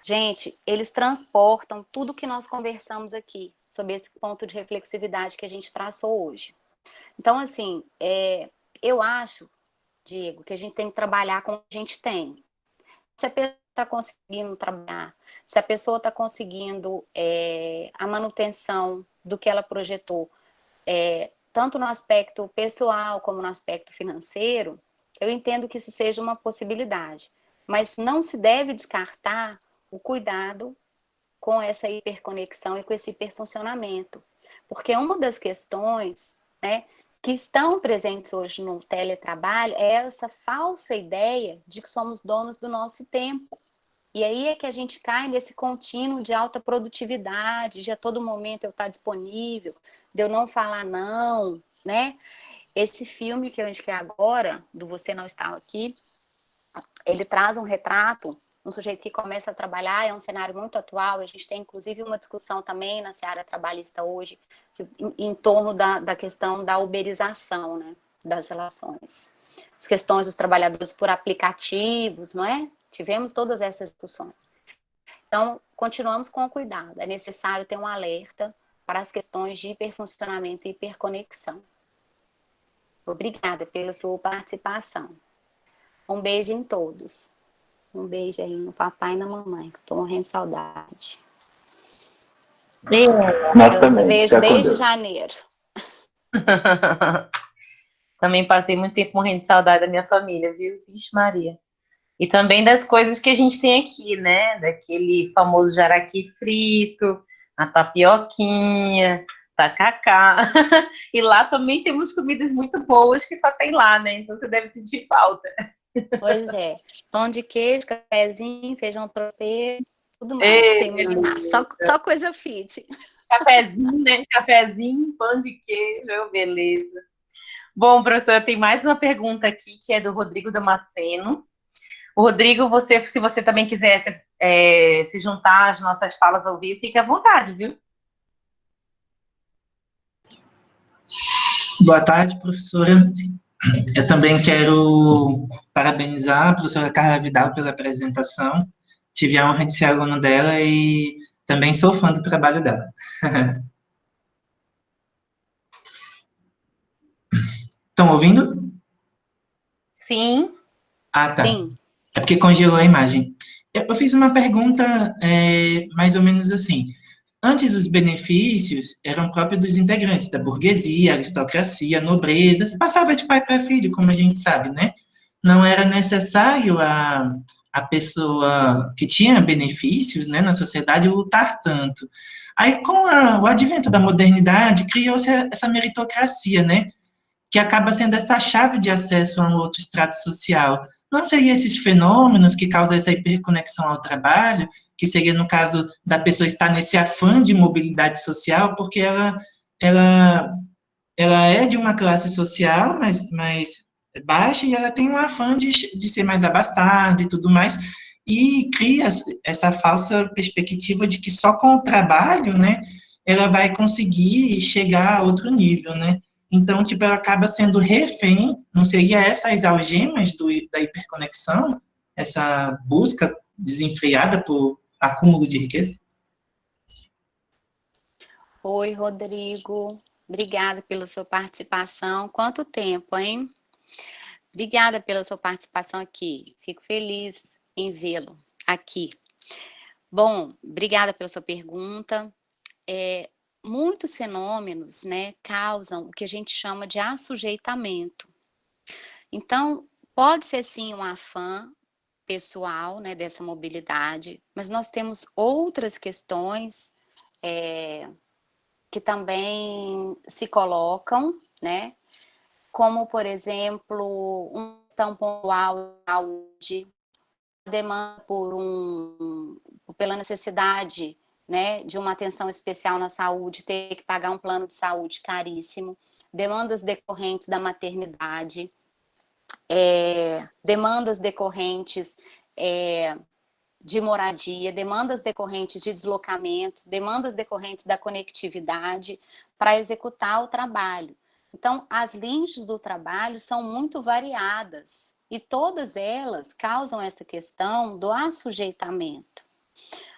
gente, eles transportam tudo que nós conversamos aqui, sobre esse ponto de reflexividade que a gente traçou hoje. Então, assim, eu acho, Diego, que a gente tem que trabalhar com o que a gente tem. Se a pessoa está conseguindo trabalhar, se a pessoa está conseguindo a manutenção do que ela projetou, tanto no aspecto pessoal como no aspecto financeiro, eu entendo que isso seja uma possibilidade. Mas não se deve descartar o cuidado com essa hiperconexão e com esse hiperfuncionamento. Porque uma das questões, né, que estão presentes hoje no teletrabalho é essa falsa ideia de que somos donos do nosso tempo. E aí é que a gente cai nesse contínuo de alta produtividade, de a todo momento eu estar disponível, de eu não falar não, né? Esse filme que eu indiquei agora, do Você Não Estava Aqui, ele traz um retrato, um sujeito que começa a trabalhar, é um cenário muito atual, a gente tem inclusive uma discussão também na seara trabalhista hoje, em torno da questão da uberização, né, das relações. As questões dos trabalhadores por aplicativos, não é? Tivemos todas essas discussões. Então, continuamos com o cuidado. É necessário ter um alerta para as questões de hiperfuncionamento e hiperconexão. Obrigada pela sua participação. Um beijo em todos. Um beijo aí no papai e na mamãe, que estou morrendo de saudade. Nós também. Vejo desde janeiro. Também passei muito tempo morrendo de saudade da minha família, viu? Vixe Maria. E também das coisas que a gente tem aqui, né? Daquele famoso jaraqui frito, a tapioquinha, tacacá. E lá também temos comidas muito boas que só tem lá, né? Então você deve sentir falta. Pois é. Pão de queijo, cafezinho, feijão tropeiro, tudo mais que você imaginar. Só coisa fit. Cafezinho, né? Cafezinho, pão de queijo, beleza. Bom, professora, tem mais uma pergunta aqui, que é do Rodrigo Damasceno. O Rodrigo, se você também quiser se juntar às nossas falas ao vivo, fique à vontade, viu? Boa tarde, professora. Eu também quero parabenizar a professora Carla Vidal pela apresentação. Tive a honra de ser aluno dela e também sou fã do trabalho dela. Estão ouvindo? Sim. Ah, tá. Sim. É porque congelou a imagem. Eu fiz uma pergunta mais ou menos assim. Antes, os benefícios eram próprios dos integrantes da burguesia, aristocracia, nobreza, se passava de pai para filho, como a gente sabe, né? Não era necessário a pessoa que tinha benefícios, né, na sociedade lutar tanto. Aí, com o advento da modernidade, criou-se essa meritocracia, né? Que acaba sendo essa chave de acesso a um outro estrato social. Não seriam esses fenômenos que causam essa hiperconexão ao trabalho, que seria, no caso, da pessoa estar nesse afã de mobilidade social, porque ela é de uma classe social mais baixa e ela tem um afã de ser mais abastada e tudo mais, e cria essa falsa perspectiva de que só com o trabalho, né, ela vai conseguir chegar a outro nível, né? Então, tipo, ela acaba sendo refém, não seria essas algemas da hiperconexão, essa busca desenfreada por acúmulo de riqueza? Oi, Rodrigo. Obrigada pela sua participação. Quanto tempo, hein? Obrigada pela sua participação aqui. Fico feliz em vê-lo aqui. Bom, obrigada pela sua pergunta. Muitos fenômenos, né, causam o que a gente chama de assujeitamento. Então, pode ser sim um afã pessoal, né, dessa mobilidade, mas nós temos outras questões que também se colocam, né, como, por exemplo, uma questão pontual de saúde, demanda pela necessidade, né, de uma atenção especial na saúde, ter que pagar um plano de saúde caríssimo, demandas decorrentes da maternidade, demandas decorrentes de moradia, demandas decorrentes de deslocamento, demandas decorrentes da conectividade para executar o trabalho. Então, as linhas do trabalho são muito variadas e todas elas causam essa questão do assujeitamento.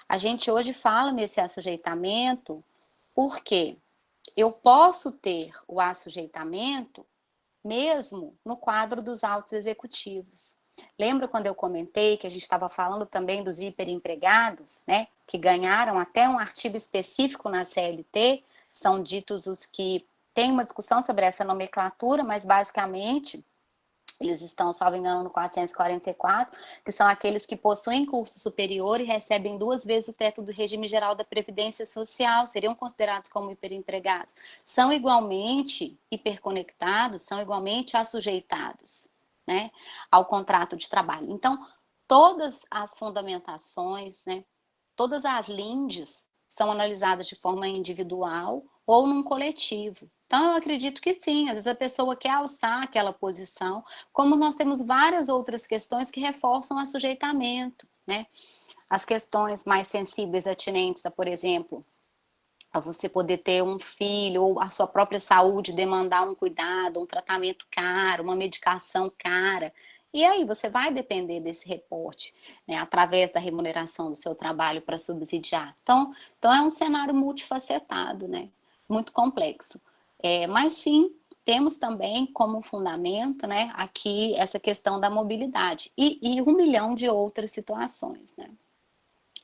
A gente hoje fala nesse assujeitamento porque eu posso ter o assujeitamento mesmo no quadro dos altos executivos. Lembra quando eu comentei que a gente estava falando também dos hiperempregados, né, que ganharam até um artigo específico na CLT, são ditos os que tem uma discussão sobre essa nomenclatura, mas basicamente eles estão, salvo engano, no 444, que são aqueles que possuem curso superior e recebem 2 vezes o teto do regime geral da Previdência Social, seriam considerados como hiperempregados. São igualmente hiperconectados, são igualmente assujeitados, né, ao contrato de trabalho. Então, todas as fundamentações, né, todas as lindes são analisadas de forma individual ou num coletivo. Então, eu acredito que sim, às vezes a pessoa quer alçar aquela posição, como nós temos várias outras questões que reforçam o assujeitamento, né? As questões mais sensíveis atinentes a, por exemplo, a você poder ter um filho, ou a sua própria saúde demandar um cuidado, um tratamento caro, uma medicação cara. E aí você vai depender desse reporte, né, através da remuneração do seu trabalho para subsidiar. Então é um cenário multifacetado, né, muito complexo. Mas sim, temos também como fundamento, né, aqui essa questão da mobilidade e 1 milhão de outras situações, né,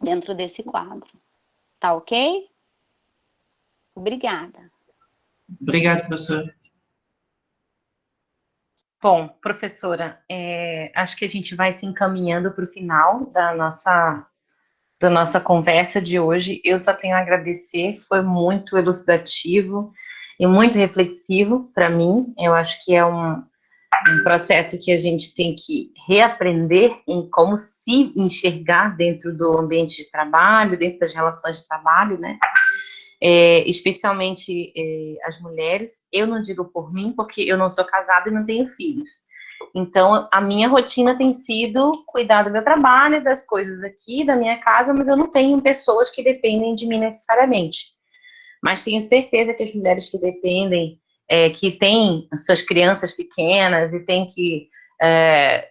dentro desse quadro. Tá ok? Obrigada. Obrigado, professor. Bom, professora, acho que a gente vai se encaminhando para o final da nossa conversa de hoje. Eu só tenho a agradecer, foi muito elucidativo e muito reflexivo para mim. Eu acho que é um processo que a gente tem que reaprender em como se enxergar dentro do ambiente de trabalho, dentro das relações de trabalho, né? Especialmente as mulheres. Eu não digo por mim, porque eu não sou casada e não tenho filhos. Então, a minha rotina tem sido cuidar do meu trabalho, das coisas aqui, da minha casa, mas eu não tenho pessoas que dependem de mim necessariamente. Mas tenho certeza que as mulheres que dependem, que têm suas crianças pequenas e têm que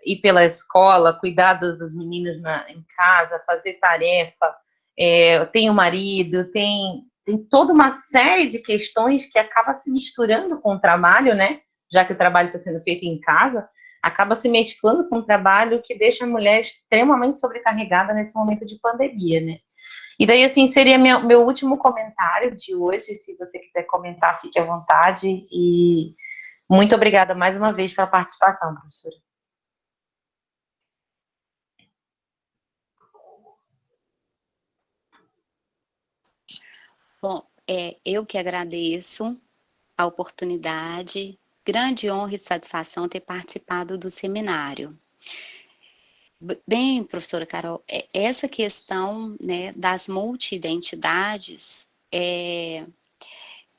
ir pela escola, cuidar dos meninos em casa, fazer tarefa, tem o marido, tem toda uma série de questões que acaba se misturando com o trabalho, né? Já que o trabalho está sendo feito em casa, acaba se mesclando com o trabalho que deixa a mulher extremamente sobrecarregada nesse momento de pandemia, né? E daí, assim, seria meu último comentário de hoje. Se você quiser comentar, fique à vontade. E muito obrigada mais uma vez pela participação, professora. Bom, eu que agradeço a oportunidade, grande honra e satisfação ter participado do seminário. Bem, professora Carol, essa questão, né, das multi-identidades,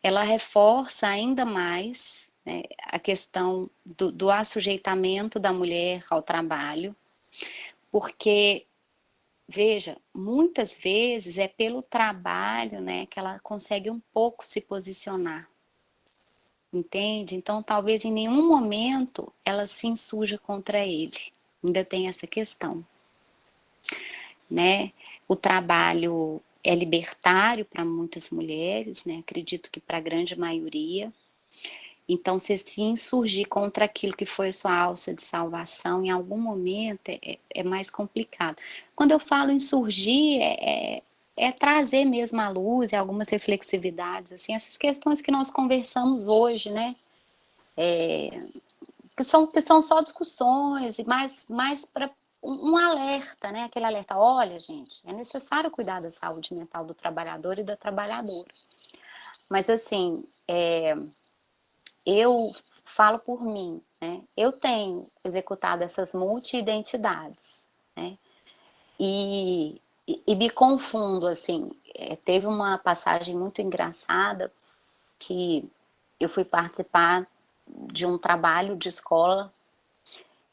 ela reforça ainda mais, né, a questão do assujeitamento da mulher ao trabalho, porque, veja, muitas vezes é pelo trabalho, né, que ela consegue um pouco se posicionar. Entende? Então, talvez em nenhum momento ela se insurja contra ele. Ainda tem essa questão, né? O trabalho é libertário para muitas mulheres, né? Acredito que para a grande maioria. Então, se insurgir contra aquilo que foi sua alça de salvação, em algum momento é mais complicado. Quando eu falo insurgir, é trazer mesmo à luz algumas reflexividades, assim, essas questões que nós conversamos hoje, né? que são só discussões, e mais para um alerta, né? Aquele alerta, olha, gente, é necessário cuidar da saúde mental do trabalhador e da trabalhadora. Mas, assim, eu falo por mim, né? Eu tenho executado essas multi-identidades, né? E me confundo, assim. Teve uma passagem muito engraçada que eu fui participar de um trabalho de escola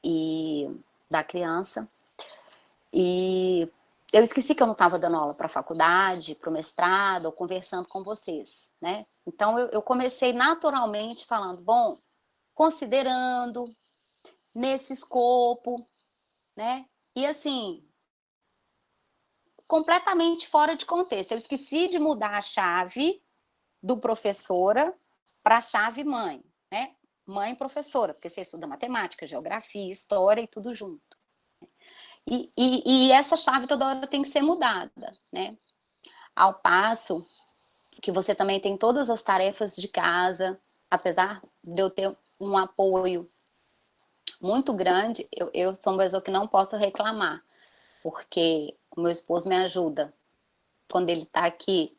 e da criança, e eu esqueci que eu não estava dando aula para a faculdade, para o mestrado, ou conversando com vocês, né? Então, eu comecei naturalmente falando, bom, considerando nesse escopo, né? E assim, completamente fora de contexto. Eu esqueci de mudar a chave do professora para a chave mãe, né? Mãe professora, porque você estuda matemática, geografia, história e tudo junto. E essa chave toda hora tem que ser mudada, né? Ao passo que você também tem todas as tarefas de casa, apesar de eu ter um apoio muito grande, eu sou uma pessoa que não posso reclamar, porque o meu esposo me ajuda quando ele está aqui.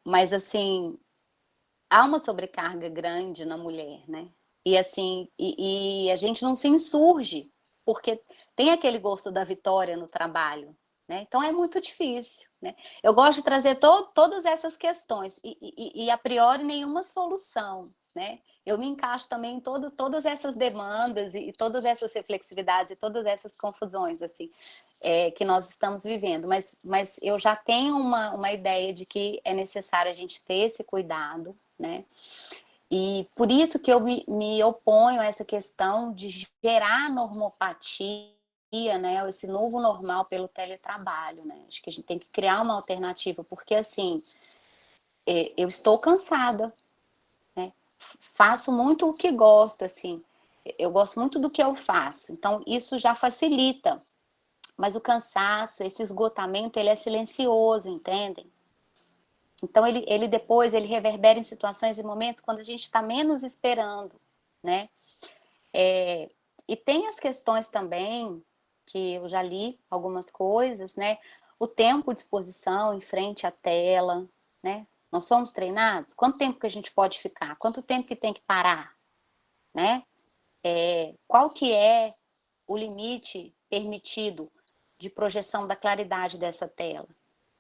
Mas, assim, há uma sobrecarga grande na mulher, né? E, assim, e a gente não se insurge, porque tem aquele gosto da vitória no trabalho, né? Então, é muito difícil, né? Eu gosto de trazer todas essas questões e, a priori, nenhuma solução, né? Eu me encaixo também em todas essas demandas e todas essas reflexividades e todas essas confusões, assim, que nós estamos vivendo. Mas eu já tenho uma ideia de que é necessário a gente ter esse cuidado, né? E por isso que eu me oponho a essa questão de gerar normopatia, né? Esse novo normal pelo teletrabalho, né? Acho que a gente tem que criar uma alternativa, porque, assim, eu estou cansada, né? Faço muito o que gosto, assim. Eu gosto muito do que eu faço, então isso já facilita. Mas o cansaço, esse esgotamento, ele é silencioso, entendem? Então, ele depois, ele reverbera em situações e momentos quando a gente está menos esperando, né? E tem as questões também, que eu já li algumas coisas, né? O tempo de exposição em frente à tela, né? Nós somos treinados? Quanto tempo que a gente pode ficar? Quanto tempo que tem que parar, né? Qual que é o limite permitido de projeção da claridade dessa tela?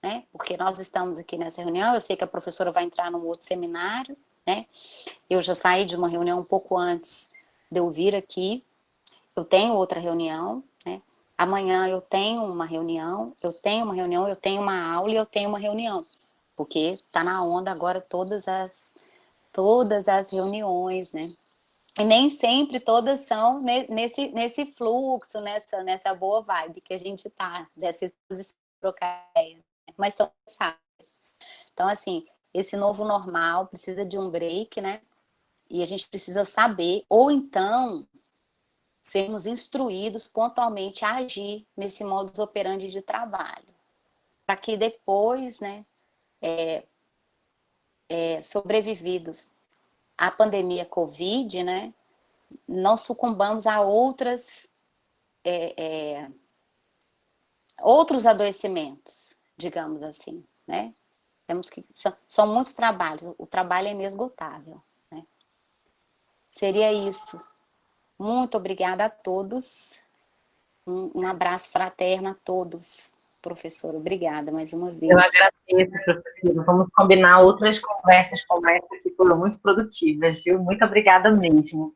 Né? Porque nós estamos aqui nessa reunião, eu sei que a professora vai entrar num outro seminário, né? Eu já saí de uma reunião um pouco antes de eu vir aqui, eu tenho outra reunião, né? Amanhã eu tenho uma reunião, eu tenho uma aula e eu tenho uma reunião, porque tá na onda agora todas as reuniões, né? E nem sempre todas são nesse fluxo, nessa boa vibe que a gente tá, dessa trocar ideias, mas são necessárias. Então, assim, esse novo normal precisa de um break, né? E a gente precisa saber, ou então, sermos instruídos pontualmente a agir nesse modus operandi de trabalho, para que depois, né, sobrevividos à pandemia Covid, né, não sucumbamos a outros adoecimentos, digamos assim, né? Temos que são muitos trabalhos, o trabalho é inesgotável, né? Seria isso. Muito obrigada a todos. Um abraço fraterno a todos. Professor, obrigada mais uma vez. Eu agradeço, professora. Vamos combinar outras conversas como essa que foram muito produtivas, viu? Muito obrigada mesmo.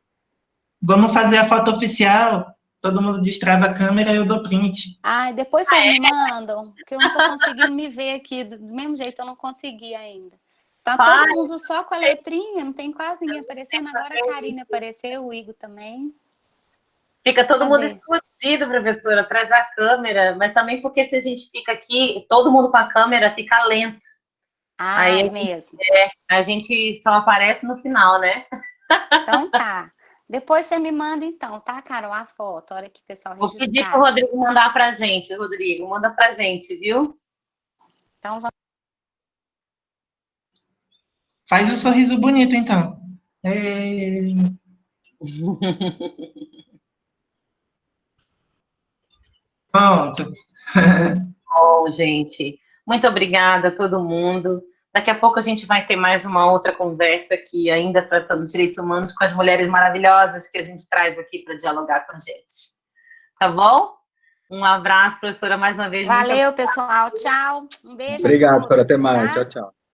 Vamos fazer a foto oficial. Todo mundo destrava a câmera e eu dou print. Ai, depois vocês me mandam, porque eu não estou conseguindo me ver aqui. Do mesmo jeito, eu não consegui ainda. Tá todo mundo só com a letrinha, não tem quase ninguém aparecendo. Agora a Karine apareceu, o Igor também. Fica todo mundo escondido, professora, atrás da câmera, mas também porque se a gente fica aqui, todo mundo com a câmera, fica lento. Aí mesmo. A gente só aparece no final, né? Então tá. Depois você me manda então, tá, Carol, a foto, a hora que o pessoal registrar. Vou pedir pro Rodrigo mandar pra gente, Rodrigo, manda pra gente, viu? Então vamos. Faz um sorriso bonito, então. Pronto. Bom, gente, muito obrigada a todo mundo. Daqui a pouco a gente vai ter mais uma outra conversa aqui, ainda tratando de direitos humanos, com as mulheres maravilhosas que a gente traz aqui para dialogar com a gente. Tá bom? Um abraço, professora, mais uma vez. Valeu, pessoal. Tchau. Um beijo. Obrigado, a todos, até mais. tá? Tchau, tchau.